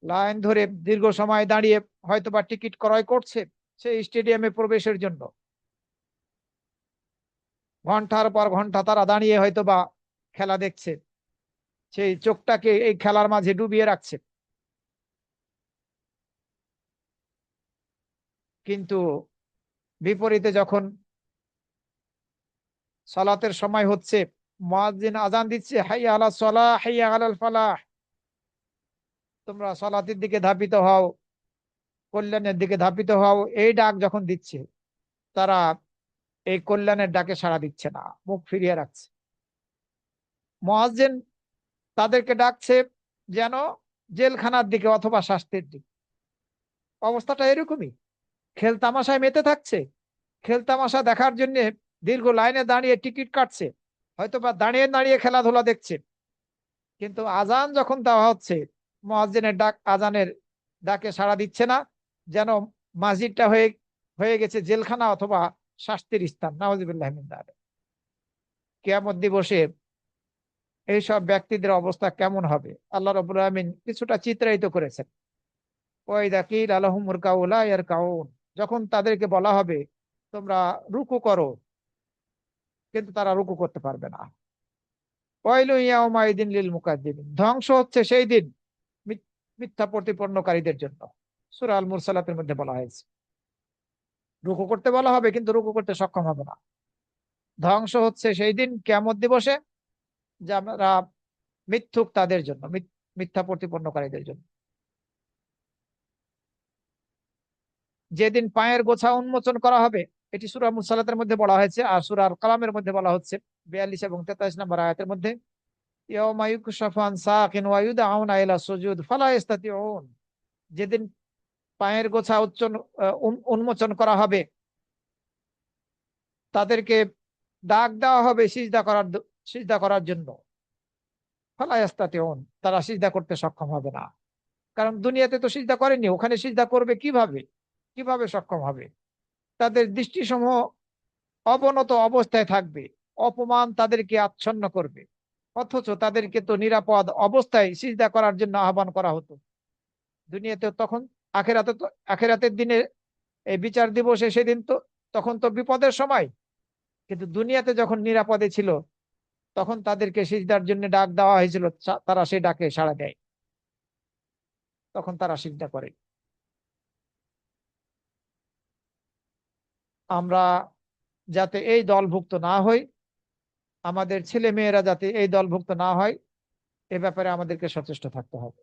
লাইন ধরে দীর্ঘ সময় দাঁড়িয়ে হয়তোবা টিকিট ক্রয় করছে সেই স্টেডিয়ামে প্রবেশের জন্য। ঘন্টার পর ঘন্টা তারা দাঁড়িয়ে হয়তোবা খেলা দেখছে, সেই চোখটাকে এই খেলার মাঝে ডুবিয়ে রাখছে। কিন্তু বিপরীতে যখন সালাতের সময় হচ্ছে, মুয়াজ্জিন আজান দিচ্ছে, হাইয়া আলাস সালাহ হাইয়া আলাল ফালাহ, তোমরা সালাতের দিকে ধাবিত হও, কল্যাণের দিকে ধাবিত হও, এই ডাক যখন দিচ্ছে, তারা এই কল্যাণের ডাকে সাড়া দিচ্ছে না, মুখ ফিরিয়ে রাখছে। মুয়াজ্জিন তাদেরকে ডাকছে যেন জেলখানার দিকে অথবা শাস্তির দিকে। অবস্থাটা এরকমই। খেল তামাশায় মেতে থাকছে, খেল তামাশা দেখার জন্য দীর্ঘ লাইনে দাঁড়িয়ে টিকিট কাটছে, হয়তোবা দাঁড়িয়ে দাঁড়িয়ে খেলাধুলা দেখছে। কিন্তু আজান যখন দেওয়া হচ্ছে, মুয়াজ্জিনের ডাক, আজানের ডাকে সাড়া দিচ্ছে না, যেন মসজিদটা হয়ে হয়ে গেছে জেলখানা অথবা শাস্তির স্থান। নাউযুবিল্লাহি মিন যালিক। কিয়ামত দিবসে এইসব ব্যক্তিদের অবস্থা কেমন হবে আল্লাহ রাব্বুল আলামিন কিছুটা চিত্রায়িত করেছেন। ওয়াইদা কিলা লাহুম ইরকাউ লা ইয়ারকাউন, যখন তাদেরকে বলা হবে তোমরা রুকু করো, কিন্তু তারা রুকু করতে পারবে না। ওয়াইলু ইয়াউমাইদিন লিল মুকাদ্দিমিন, ধ্বংস হচ্ছে সেই দিন মিথ্যা প্রতিপন্নকারীদের জন্য। সূরা আল মুরসালাতের মধ্যে বলা হয়েছে রুকু করতে বলা হবে কিন্তু রুকু করতে সক্ষম হবে না। ধ্বংস হচ্ছে সেই দিন কিয়ামত দিবসে যারা মিথ্যুক তাদের জন্য, মিথ্যা প্রতিপন্নকারীদের জন্য। যেদিন পায়ের গোছা উন্মোচন করা হবে, এটি সূরা মুরসালাতের মধ্যে বলা হয়েছে। আর সূরা আল কালামের মধ্যে বলা হচ্ছে 42 এবং 43 নম্বর আয়াতের মধ্যে, ইয়াউমা ইউকশাফু আন সাকিন ওয়া ইউদআউনা ইলা সুজুদ ফালা ইস্তাতিউন, যেদিন পায়ের গোছা উন্মোচন করা হবে, তাদেরকে ডাক দেওয়া হবে সিজদা করার জন্য। ফালা ইস্তাতিউন, তারা সিজদা করতে সক্ষম হবে না। কারণ দুনিয়াতে তো সিজদা করেনি, ওখানে সিজদা করবে কিভাবে, কিভাবে সক্ষম হবে? তাদের দৃষ্টিসমূহ অবনত অবস্থায় থাকবে, অপমান তাদেরকে আচ্ছন্ন করবে। অথচ তাদেরকে তো নিরাপদ অবস্থায় সিজদা করার জন্য আহ্বান করা হতো দুনিয়াতে। তখন আখেরাতের দিনে এই বিচার দিবসে সেদিন তো তখন তো বিপদের সময়, কিন্তু দুনিয়াতে যখন নিরাপদে ছিল তখন তাদেরকে সিজদার জন্য ডাক দেওয়া হয়েছিল, তারা সেই ডাকে সাড়া দেয়, তখন তারা সিজদা করে। আমরা যাতে এই দলভুক্ত না হই, আমাদের ছেলে মেয়েরা যাতে এই দলভুক্ত না হয়, এ ব্যাপারে আমাদেরকে সচেষ্ট থাকতে হবে।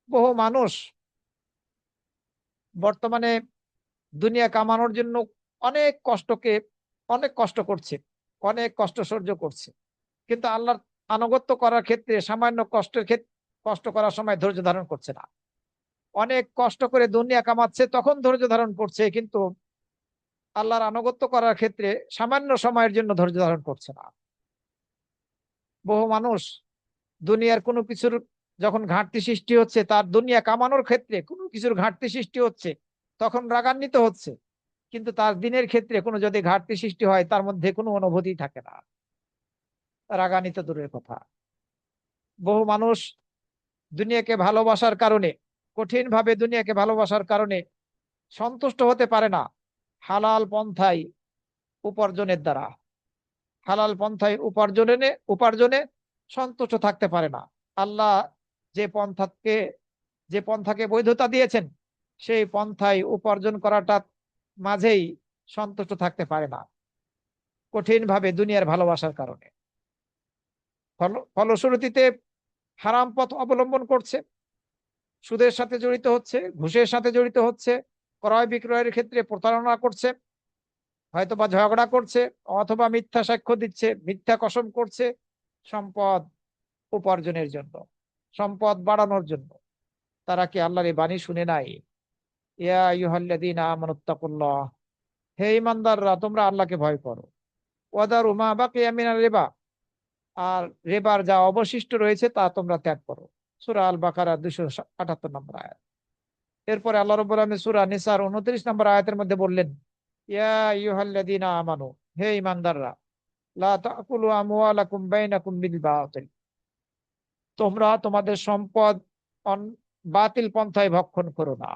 বহু মানুষ বর্তমানে দুনিয়া কামানোর জন্য অনেক অনেক কষ্ট করছে, অনেক কষ্ট সহ্য করছে, কিন্তু আল্লাহর আনুগত্য করার ক্ষেত্রে সামান্য কষ্ট করার সময় ধৈর্য ধারণ করছে না। অনেক কষ্ট করে দুনিয়া কামাচ্ছে তখন ধৈর্য ধারণ করছে, কিন্তু আল্লাহর আনুগত্য করার ক্ষেত্রে সামান্য সময়ের জন্য ধৈর্য ধারণ করছে না। বহু মানুষ দুনিয়ার কোনো কিছুর যখন ঘাটতি সৃষ্টি হচ্ছে, তার দুনিয়া কামানোর ক্ষেত্রে কোনো কিছুর ঘাটতি সৃষ্টি হচ্ছে, তখন রাগান্বিত হচ্ছে, কিন্তু তার দিনের ক্ষেত্রে কোনো যদি ঘাটতি সৃষ্টি হয় তার মধ্যে কোনো অনুভূতি থাকে না, রাগান্বিত দূরের কথা। বহু মানুষ দুনিয়াকে ভালোবাসার কারণে, কঠিন ভাবে দুনিয়াকে ভালোবাসার কারণে সন্তুষ্ট হতে পারে না হালাল পন্থায় উপার্জনের দ্বারা। হালাল পন্থায় উপার্জনে সন্তুষ্ট থাকতে পারে না। আল্লাহ যে পন্থাকে যে পন্থাকে বৈধতা দিয়েছেন সেই পন্থায় উপার্জন করাটা মাঝেই সন্তুষ্ট থাকতে পারে না, কঠিন ভাবে দুনিয়ার ভালোবাসার কারণে। ফলশ্রুতিতে হারাম পথ অবলম্বন করছে, সুদের সাথে জড়িত হচ্ছে, ঘুষের সাথে জড়িত হচ্ছে, ক্রয় বিক্রয়ের ক্ষেত্রে প্রতারণা করছে, হয়তো বা ঝগড়া করছে, অথবা মিথ্যা সাক্ষ্য দিচ্ছে, মিথ্যা কসম করছে সম্পদ উপার্জনের জন্য, সম্পদ বাড়ানোর জন্য। তারা কি আল্লাহর এই বাণী শুনে নাই? ইয়া আইয়ুহাল্লাযীনা আমানুত্তাকুল্লাহ, হে ঈমানদাররা তোমরা আল্লাহকে ভয় করো। ওয়াদারু মা বাকিয়া মিনার রিবা, আর রেবার যা অবশিষ্ট রয়েছে তা তোমরা ত্যাগ করো। সূরা আল বাকারা 278 নম্বর আয়াত। এরপরে আল্লাহ রাব্বুল আলামিন সূরা নিসার 29 নম্বর আয়াতের মধ্যে বললেন, ইয়া আইয়ুহাল্লাযীনা আমানু, হে ঈমানদাররা, লা তাকুলু আমওয়ালাকুম বাইনাকুম বিল বাতিল, তোমরা তোমাদের সম্পদ বাতিল পন্থায় ভক্ষণ করো না।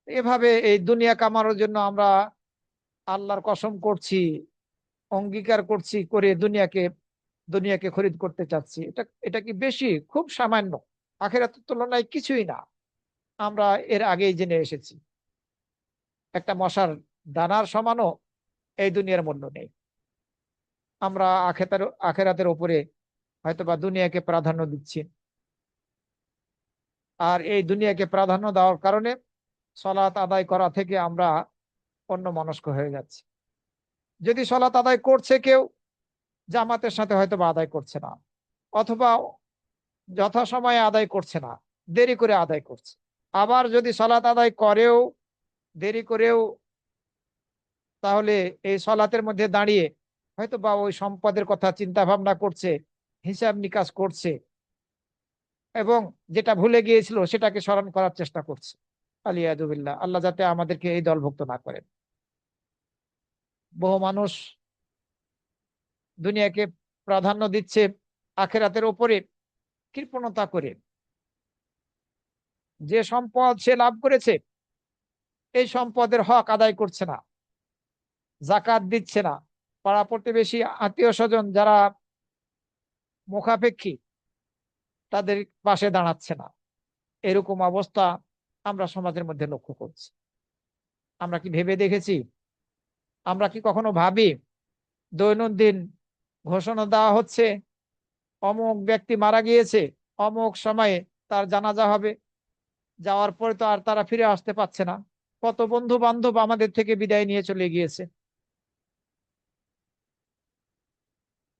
এভাবে এই দুনিয়া কামানোর জন্য আমরা আল্লাহর কসম করছি, অঙ্গীকার করছি, করে দুনিয়াকে দুনিয়াকে খরিদ করতে চাচ্ছি। এটা কি বেশি? খুব সামান্য, আখিরাতের তুলনায় কিছুই না। আমরা এর আগেই জেনে এসেছি একটা মশার দানার সমানও এই দুনিয়ার মূল্য নেই। আমরা আখেরাতের উপরে হয়তোবা দুনিয়াকে প্রাধান্য দিচ্ছি, আর এই দুনিয়াকে প্রাধান্য দেওয়ার কারণে সলাত আদায় করা থেকে আমরা অন্যমনস্ক হয়ে যাচ্ছি। যদি সলাত আদায় করছে কেউ, জামাতের সাথে হয়তো বা আদায় করছে না, অথবা যথাসময়ে আদায় করছে না, দেরি করে আদায় করছে। আবার যদি সলাত আদায় করেও দেরি করেও, তাহলে এই সলাতের মধ্যে দাঁড়িয়ে হয়তো বা ওই সম্পদের কথা চিন্তা ভাবনা করছে, হিসাব নিকাশ করছে, এবং যেটা ভুলে গিয়েছিল সেটাকে স্মরণ করার চেষ্টা করছে। আলিয়াদুবিল্লাহ, আল্লাহ যাতে আমাদেরকে এই দলভুক্ত না করেন। বহু মানুষ দুনিয়াকে প্রাধান্য দিচ্ছে আখেরাতের উপরে কৃপণতা করে। যে সম্পদ সে লাভ করেছে এই সম্পদের হক আদায় করছে না, জাকাত দিচ্ছে না, পাড়া প্রতিবেশী আত্মীয় স্বজন যারা মুখাপেক্ষী তাদের পাশে দাঁড়াচ্ছে না। এরকম অবস্থা আমরা সমাজের মধ্যে লক্ষ্য করছি। আমরা কি ভেবে দেখেছি? আমরা কি কখনো ভাবি দৈনন্দিন ঘোষণা দেওয়া হচ্ছে অমুক ব্যক্তি মারা গিয়েছে, অমুক সময়ে তার জানাজা হবে, যাওয়ার পরে তো আর তারা ফিরে আসতে পারছে না। কত বন্ধু বান্ধব আমাদের থেকে বিদায় নিয়ে চলে গিয়েছে,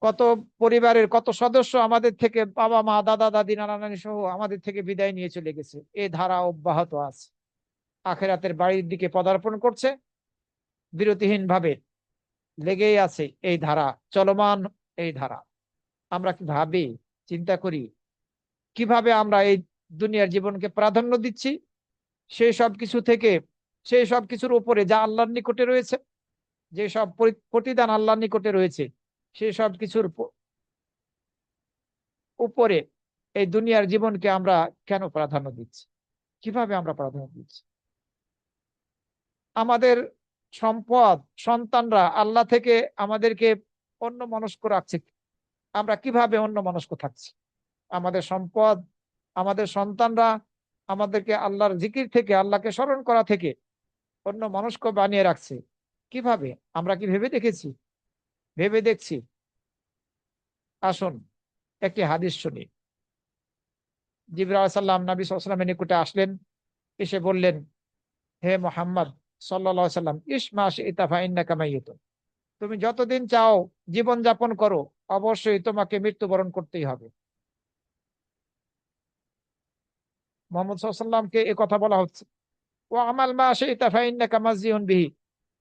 কত পরিবারের কত সদস্য আমাদের থেকে, বাবা মা দাদা দাদি নানা নানি সহ আমাদের থেকে বিদায় নিয়ে চলে গেছে। এই ধারা অব্যাহত আছে, আখেরাতের বাড়ির দিকে পদার্পণ করছে, বিরতিহীন ভাবে লেগেই আছে এই ধারা, চলমান এই ধারা। আমরা কি ভাবি, চিন্তা করি কিভাবে আমরা এই দুনিয়ার জীবনকে প্রাধান্য দিচ্ছি সেই সব কিছু থেকে, সেই সব কিছুর উপরে যা আল্লাহর নিকটে রয়েছে, যে সব প্রতিদান আল্লাহর নিকটে রয়েছে সেই সব কিছুর উপরে এই দুনিয়ার জীবনকে আমরা কেন প্রাধান্য দিচ্ছি? কিভাবে আমরা প্রাধান্য দিচ্ছি? আমাদের সম্পদ সন্তানরা আল্লাহ থেকে আমাদেরকে অন্যমনস্ক রাখছে, আমরা কিভাবে অন্যমনস্ক থাকছি? আমাদের সম্পদ, আমাদের সন্তানরা আমাদেরকে আল্লাহর জিকির থেকে, আল্লাহকে স্মরণ করা থেকে অন্যমনস্ক বানিয়ে রাখছে কিভাবে? আমরা কি ভেবে দেখেছি? ভেবে দেখছি? আসুন একটি হাদিস শুনি। জিবরাইল আলাইহিস সালাম নবী সাল্লাল্লাহু আলাইহি ওয়াসাল্লামের নিকটে আসলেন, এসে বললেন, হে মুহাম্মদ সাল্লাল্লাহু আলাইহি সাল্লাম, ইসমা শি'তা ফাইন্নাকা মাইয়িতুন, তুমি যতদিন চাও জীবন যাপন করো, অবশ্যই তোমাকে মৃত্যুবরণ করতেই হবে। মুহাম্মদ সাল্লাল্লাহু আলাইহি সাল্লামকে এই কথা বলা হচ্ছে। ওয়া আমাল মা শি'তা ফাইন্নাকা মাযজিউন বিহি,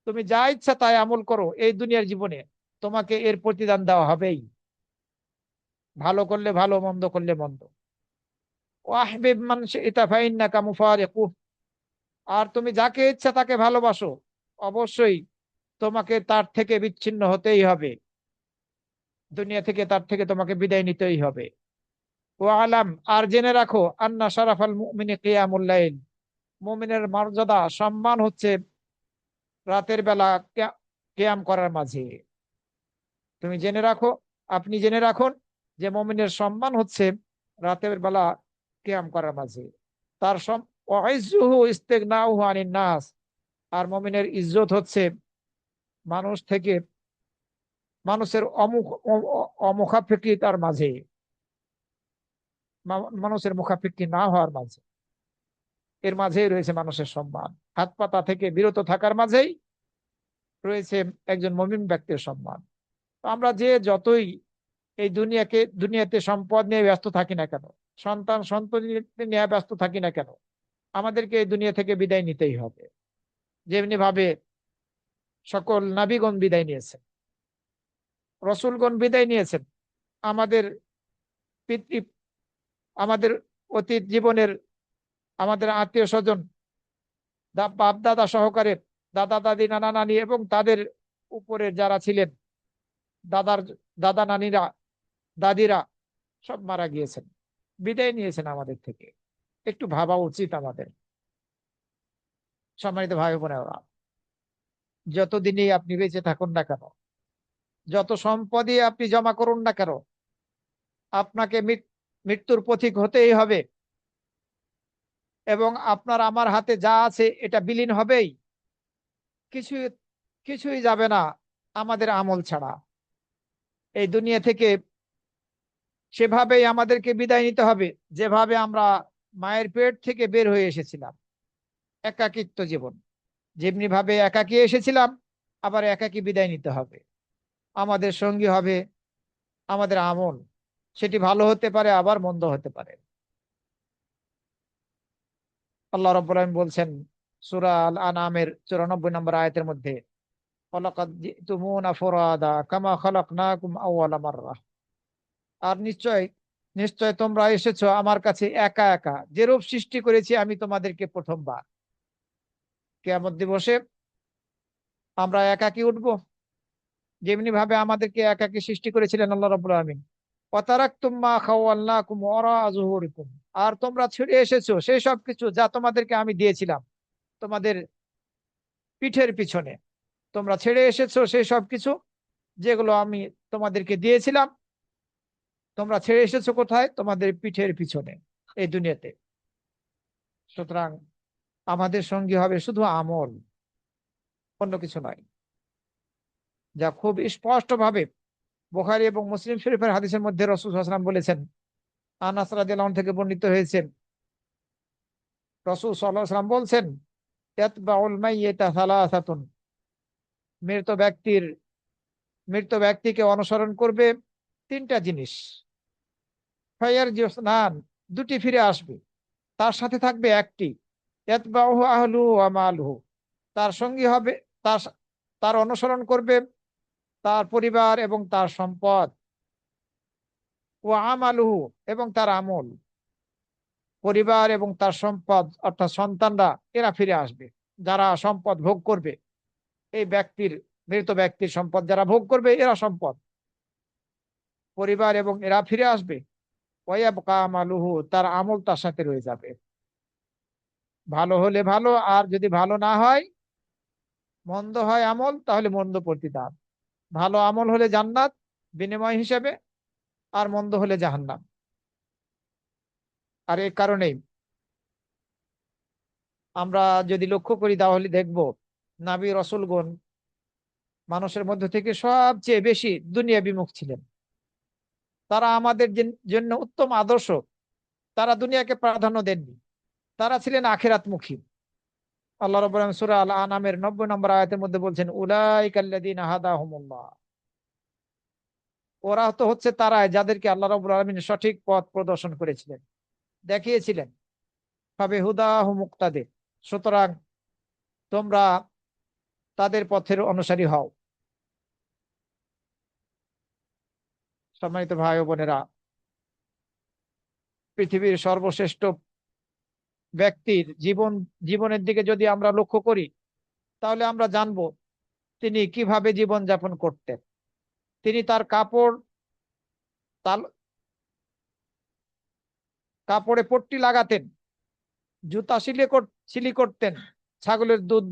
তুমি যা ইচ্ছা তাই আমল করো এই দুনিয়ার জীবনে, তোমাকে এর প্রতিদান দেওয়া হবেই। ভালো করলে ভালো, মন্দ করলে মন্দ। ওয়াহবিব মান শি'তা ফাইন্নাকা মুফারিকুহ, আর তুমি যাকে ইচ্ছা তাকে ভালোবাসো, অবশ্যই তোমাকে তার থেকে বিচ্ছিন্ন হতেই হবে, দুনিয়া থেকে তার থেকে তোমাকে বিদায় নিতেই হবে। ও আলাম, আর জেনে রাখো, আন্না শারাফাল মুমিনি কিয়ামুল লাইল, মুমিনের মর্যাদা সম্মান হচ্ছে রাতের বেলা কিয়াম করার মাঝে। তুমি জেনে রাখো, আপনি জেনে রাখুন যে মুমিনের সম্মান হচ্ছে রাতের বেলা কিয়াম করার মাঝে। তার ওয়াইজুহু ইস্তিগনাউহু আনিন নাস। আর মুমিনের ইজ্জত হচ্ছে মানুষ থেকে, মানুষের অমুখাপেক্ষিতার মাঝে, মানুষের মুখাপেক্ষী না হওয়ার মাঝে, এর মাঝেই রয়েছে মানুষের সম্মান। হাত পাতা থেকে বিরত থাকার মাঝেই রয়েছে একজন মুমিন ব্যক্তির সম্মান। তো আমরা যে যতই এই দুনিয়াতে সম্পদ নিয়ে ব্যস্ত থাকি না কেন, সন্তান সন্ততি নিয়ে ব্যস্ত থাকি না কেন, আমাদেরকে এই দুনিয়া থেকে বিদায় নিতেই হবে। যেমনি ভাবে সকল নবীগণ বিদায় নিয়েছেন, রসুলগণ বিদায় নিয়েছেন, আমাদের পিতৃ, আমাদের অতীত জীবনের, আমাদের আত্মীয় স্বজন, বাপ দাদা সহকারে, দাদা দাদি নানা নানি এবং তাদের উপরে যারা ছিলেন, দাদার দাদা নানিরা, দাদিরা সব মারা গিয়েছেন, বিদায় নিয়েছেন আমাদের থেকে। একটু ভাবা উচিত আমাদের। সম্মানিত ভাই বোনেরা, যতদিনই আপনি বেঁচে থাকুন না কেন, যত সম্পদই আপনি জমা করুন না কেন, আপনাকে মৃত্যুর পথিক হতেই হবে। এবং আপনার আমার হাতে যা আছে এটা বিলীন হবেই। কিছু কিছুই যাবে না আমাদের আমল ছাড়া। এই দুনিয়া থেকে সেভাবেই আমাদেরকে বিদায় নিতে হবে যেভাবে আমরা মায়ের পেট থেকে বের হয়ে এসেছিলাম। একাকিত্ব জীবন, যেমনি ভাবে একাকী এসেছিলাম, আবার একাকী বিদায় নিতে হবে। আমাদের সঙ্গী হবে আমাদের আমল। সেটি ভালো হতে পারে, আবার মন্দ হতে পারে। আল্লাহ রাব্বুল আলামিন বলছেন সূরা আল আনআমের 94 নম্বর আয়াতের মধ্যে, ওয়ালাকাদ জিতুমুনা ফুরাদা কামা খালাকনাকুম আউওয়ালা মাররা। আর নিশ্চয় নিশ্চয় তোমরা এসেছো আমার কাছে একা একা, যেরূপ সৃষ্টি করেছি আমি তোমাদেরকে প্রথমবার। কিয়ামত দিবসে আমরা একাকী উঠবো, যেমনি ভাবে আমাদেরকে একাকী সৃষ্টি করেছিলেন আল্লাহ রাব্বুল আলামিন। ওয়াতারাকতুম মা খাওয়ালনাকুম ওয়ারা যুহুরিকুম। আর তোমরা ছেড়ে এসেছো সেই সব কিছু যা তোমাদেরকে আমি দিয়েছিলাম তোমাদের পিঠের পিছনে। তোমরা ছেড়ে এসেছো সেই সব কিছু যেগুলো আমি তোমাদেরকে দিয়েছিলাম। তোমরা ছেড়ে এসেছো কোথায়? তোমাদের পিঠের পিছনে, এই দুনিয়াতে। সুতরাং আমাদের সঙ্গী হবে শুধু আমল, অন্য কিছু নয়। যা খুব স্পষ্ট ভাবে বুখারী এবং মুসলিম শরীফের হাদিসের মধ্যে রাসূল সাল্লাল্লাহু আলাইহি ওয়াসাল্লাম বলেছেন। আনাস রাদিয়াল্লাহু আনহু থেকে বর্ণিত হয়েছে, রাসূল সাল্লাল্লাহু আলাইহি ওয়াসাল্লাম বলছেন, ইয়াতবাউল মাইয়িতা সালাসাতুন। মৃত ব্যক্তির মৃত ব্যক্তিকে অনুসরণ করবে তিনটা জিনিস। ফায়ার জিসনান, দুটি ফিরে আসবে। তার সাথে থাকবে একটি, ইয়াতবাউহু আহলুহু ওয়া মালুহু। তার সঙ্গী হবে, তার তার অনুসরণ করবে তার পরিবার এবং তার সম্পদ। ওয়া আমালুহু, এবং তার আমল। পরিবার এবং তার সম্পদ অর্থাৎ সন্তানরা, এরা ফিরে আসবে। যারা সম্পদ ভোগ করবে, এই ব্যক্তির, মৃত ব্যক্তির সম্পদ যারা ভোগ করবে এরা সম্পদ, পরিবার এবং এরা ফিরে আসবে। ওয়ায়াবকা আমালুহু, তার আমল তার সাথে রয়ে যাবে। ভালো হলে ভালো, আর যদি ভালো না হয়, মন্দ হয় আমল, তাহলে মন্দ প্রতিদান। ভালো আমল হলে জান্নাত বিনিময় হিসেবে, আর মন্দ হলে জাহান্নাম। আর এই কারণেই আমরা যদি লক্ষ্য করি তাহলে দেখব নবী রাসূলগণ মানুষের মধ্য থেকে সবচেয়ে বেশি দুনিয়া বিমুখ ছিলেন। তারা আমাদের জন্য উত্তম আদর্শ। তারা দুনিয়াকে প্রাধান্য দেননি, তারা ছিলেন আখিরাতমুখী। আল্লাহ রাব্বুল আলামিন সূরা আল আনআমের 90 নম্বর আয়াতের মধ্যে বলছেন, উলাইকাল্লাযীনা হাদাহুমুল্লাহ। ওরা তো হচ্ছে তারাই যাদেরকে আল্লাহ রাব্বুল আলামিন সঠিক পথ প্রদর্শন করেছিলেন, দেখিয়েছিলেন। ফাবিহুদাহু মুক্তাদি। সুতরাং তোমরা তাদের পথের অনুসারী হও। সম্মানিত ভাই ও বোনেরা, পৃথিবীর সর্বশ্রেষ্ঠ ব্যক্তির জীবনের দিকে যদি আমরা লক্ষ্য করি, তাহলে আমরা জানব তিনি কিভাবে জীবন যাপন করতেন। তিনি তার তাল কাপড়ে পট্টি লাগাতেন, জুতা সিলি করতেন, ছাগলের দুধ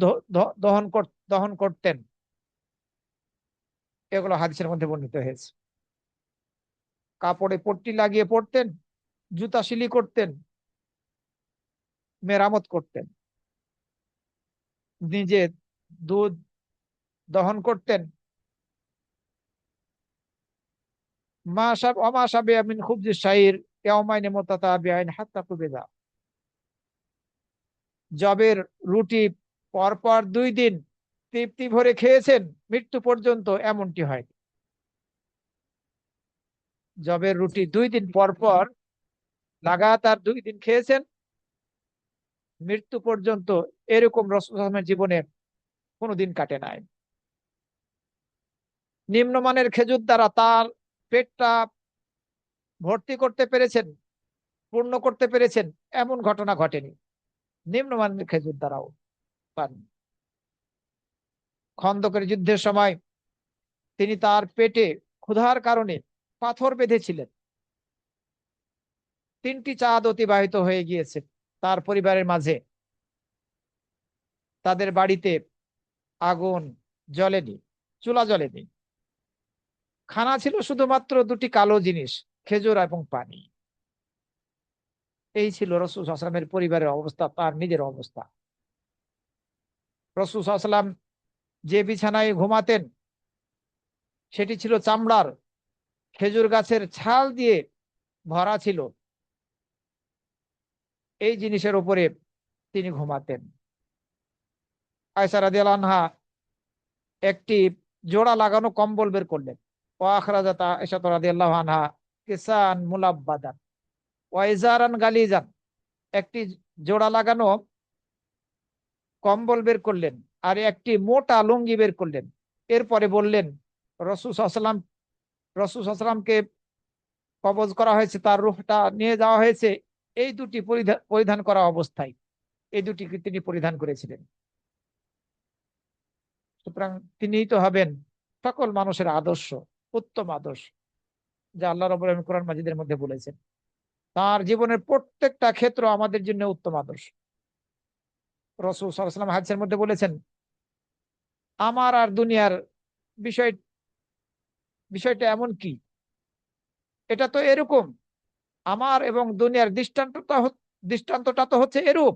দহন করতেন। এগুলো হাদিসের মধ্যে বর্ণিত হয়েছে। কাপড়ে পট্টি লাগিয়ে পড়তেন, জুতা সিলি করতেন, মেরামত করতেন, নিজে দুধ দহন করতেন। ওমা সাবিয়া মিন খুবজি শাইর ইয়াউমাইন মুতাতাবিআইন হাত্তা কুবিদা। জবের রুটি পরপর 2 দিন তৃপ্তি ভরে খেয়েছেন মৃত্যু পর্যন্ত, এমনটি হয়। জবের রুটি 2 দিন পর পর লাগাতার 2 দিন খেয়েছেন মৃত্যু পর্যন্ত, এরকম রাসূলের জীবনে কোনোদিন কাটে নাই। নিম্নমানের খেজুর দ্বারা তার পেটটা ভর্তি করতে পেরেছেন, পূর্ণ করতে পেরেছেন, এমন ঘটনা ঘটেনি। নিম্নমানের খেজুর দ্বারাও পান। খন্দকের যুদ্ধের সময় তিনি তার পেটে ক্ষুধার কারণে পাথর বেঁধেছিলেন। 3টি চাঁদ অতিবাহিত হয়ে গিয়েছে তার পরিবারের মাঝে। তাদের বাড়িতে আগুন জ্বলেনি, চুলা জ্বলেনি। খানা ছিল শুধুমাত্র 2টি কালো জিনিস, খেজুর এবং পানি। এই ছিল রাসূল সাল্লাল্লাহু আলাইহি ওয়াসাল্লামের পরিবারের অবস্থা, তার নিজের অবস্থা। রাসূল সাল্লাল্লাহু আলাইহি ওয়াসাল্লাম যে বিছানায় ঘুমাতেন সেটি ছিল চামড়ার, খেজুর গাছের ছাল দিয়ে ভরা ছিল। এই জিনিসের উপরে তিনি ঘুমাতেন। আয়েশা রাদিয়াল্লাহু আনহা একটি জোড়া লাগানো কম্বল বের করলেন। ওয়া আখরাজাত আয়েশা রাদিয়াল্লাহু আনহা কিসান মুলাব্বাদান ওয়া ইজারান গালিজান। একটি জোড়া লাগানো কম্বল বের করলেন আর একটি মোটা লুঙ্গি বের করলেন। এরপরে বললেন, রাসূল সাল্লাল্লাহু আলাইহি ওয়াসাল্লাম, রাসূল সাল্লাল্লাহু আলাইহি ওয়াসাল্লামকে কবজ করা হয়েছে, তার রূহটা নিয়ে যাওয়া হয়েছে এই 2টি পরিধান করা অবস্থায়। এই 2টি তিনি পরিধান করেছিলেন। সুতরাং তিনিই তো হবেন সকল মানুষের আদর্শ, উত্তম আদর্শ, যা আল্লাহ রাব্বুল আলামিন কোরআন মাজিদের মধ্যে বলেছেন। তার জীবনের প্রত্যেকটা ক্ষেত্র আমাদের জন্য উত্তম আদর্শ। রাসূল সাল্লাল্লাহু আলাইহি ওয়াসাল্লাম হাদিসের মধ্যে বলেছেন, আমার আর দুনিয়ার বিষয় বিষয়টা এমন কি, এটা তো এরকম, আমার এবং দুনিয়ার দৃষ্টান্তটা তো হচ্ছে এরূপ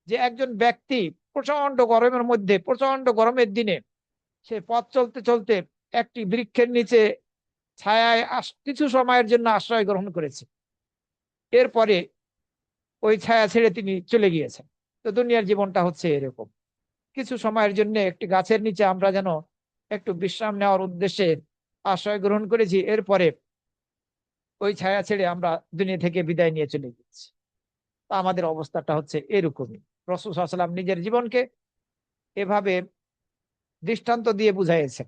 যে একজন ব্যক্তি প্রচন্ড গরমের মধ্যে, প্রচন্ড গরমের দিনে সে পথ চলতে চলতে একটি বৃক্ষের নিচে ছায়ায় কিছু সময়ের জন্য আশ্রয় গ্রহণ করেছে। এরপরে ওই ছায়া ছেড়ে তিনি চলে গিয়েছেন। তো দুনিয়ার জীবনটা হচ্ছে এরকম, কিছু সময়ের জন্য একটি গাছের নিচে আমরা যেন একটু বিশ্রাম নেওয়ার উদ্দেশ্যে আশ্রয় গ্রহণ করেছি, এরপরে ওই ছায়া ছেড়ে আমরা দুনিয়া থেকে বিদায় নিয়ে চলে গেছি। আমাদের অবস্থাটা হচ্ছে এরকমই। রাসূল সাল্লাল্লাহু আলাইহি ওয়াসাল্লাম নিজের জীবনকে এভাবে দৃষ্টান্ত দিয়ে বুঝাইয়েছেন।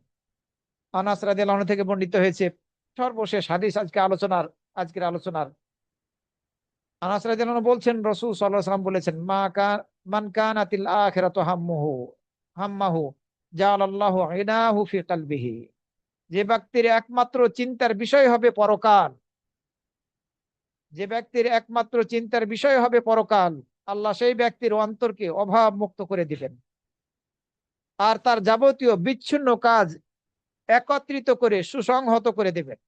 আনাস রাদিয়াল্লাহু আনহু থেকে বর্ণিত হয়েছে, সর্বশেষ হাদিস আজকের আলোচনার। আনাস রাদিয়াল্লাহু আনহু বলছেন, রাসূল সাল্লাল্লাহু আলাইহি ওয়াসাল্লাম বলেছেন, মান কানাতিল আখিরাতু হাম্মাহু জাআলাল্লাহু ইনাহু ফি কলবিহি। যে ব্যক্তির একমাত্র চিন্তার বিষয় হবে পরকাল, যে ব্যক্তির একমাত্র চিন্তার বিষয় হবে পরকাল, আল্লাহ সেই ব্যক্তির অন্তরকে অভাব মুক্ত করে দিবেন আর তার যাবতীয় বিচ্ছিন্ন কাজ একত্রিত করে সুসংহত করে দেবেন।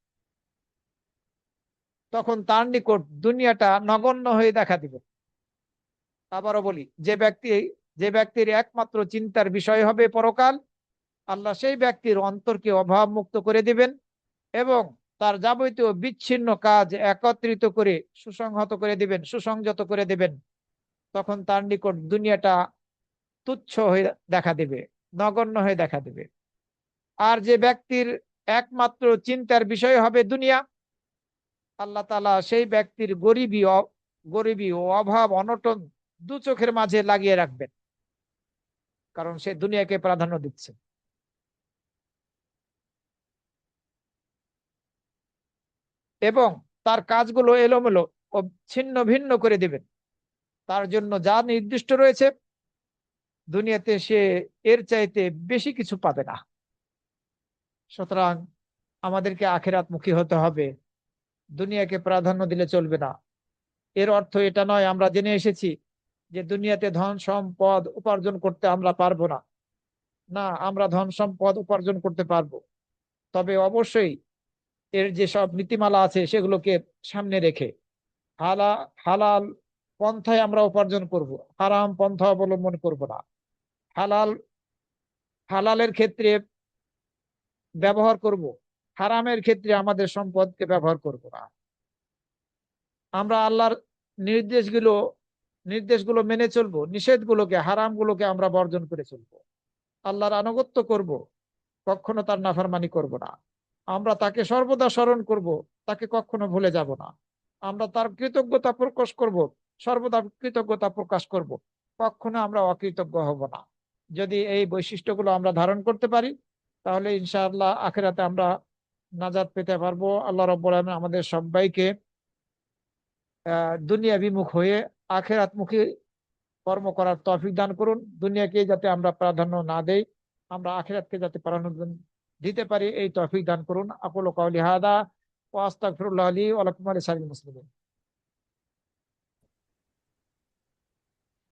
তখন তার নিকট দুনিয়াটা নগণ্য হয়ে দেখা দিবে। আবারও বলি, যে ব্যক্তির একমাত্র চিন্তার বিষয় হবে পরকাল, আল্লাহ সেই ব্যক্তির অন্তরকে অভাব মুক্ত করে দিবেন এবং তার যাবতীয় বিচ্ছিন্ন কাজ একত্রিত করে সুসংহত করে দিবেন, সুসংযত করে দিবেন। তখন তার নিকট দুনিয়াটা তুচ্ছ হয়ে দেখা দিবে, নগণ্য হয়ে দেখা দিবে। আর যে ব্যক্তির একমাত্র চিন্তার বিষয় হবে দুনিয়া, আল্লাহ তাআলা সেই ব্যক্তির গরিবী ও অভাব অনটন 2 চোখের মাঝে লাগিয়ে রাখবেন, কারণ সে দুনিয়াকে প্রাধান্য দিচ্ছে। এবং তার কাজগুলো এলোমেলো ও ছিন্ন ভিন্ন করে দিবেন। তার জন্য যা নির্দিষ্ট রয়েছে দুনিয়াতে সে এর চাইতে বেশি কিছু পাবে না। সুতরাং আমাদেরকে আখিরাতমুখী হতে হবে, দুনিয়াকে প্রাধান্য দিলে চলবে না। এর অর্থ এটা নয়, আমরা জেনে এসেছি যে দুনিয়াতে ধন সম্পদ উপার্জন করতে আমরা পারবো না। না, আমরা ধন সম্পদ উপার্জন করতে পারবো, তবে অবশ্যই এর যেসব নীতিমালা আছে সেগুলোকে সামনে রেখে হালা হালাল পন্থায় আমরা উপার্জন করব, হারাম পন্থা অবলম্বন করব না। হালাল হালালের ক্ষেত্রে ব্যবহার করব, হারামের ক্ষেত্রে আমাদের সম্পদকে ব্যবহার করব না। আমরা আল্লাহর নির্দেশগুলো নির্দেশগুলো মেনে চলবো, নিষেধগুলোকে হারামগুলোকে আমরা বর্জন করে চলবো। আল্লাহর আনুগত্য করব, কখনো তার নাফরমানি করব না। আমরা তাকে সর্বদা স্মরণ করব, তাকে কখনো ভুলে যাব না। আমরা তার কৃতজ্ঞতা প্রকাশ করব, সর্বদা কৃতজ্ঞতা প্রকাশ করব, কখনো আমরা অকৃতজ্ঞ হব না। যদি এই বৈশিষ্ট্যগুলো আমরা ধারণ করতে পারি, তাহলে ইনশাআল্লাহ আখিরাতে আমরা নাজাত পেতে পারবো। আল্লাহ রাব্বুল আলামিন আমাদের সবাইকে দুনিয়া বিমুখ হয়ে আখিরাতমুখী কর্ম করার তৌফিক দান করুন। দুনিয়াকে যাতে আমরা প্রাধান্য না দেই, আমরা আখিরাতকে যাতে প্রাধান্য দিতে পারি, এই তৌফিক দান করুন। আকুলু কাওলি হাদা ওয়া আস্তাগফিরুল্লাহ লি ওয়া লাকুম ওয়া লিসাইরিল মুসলিমিন।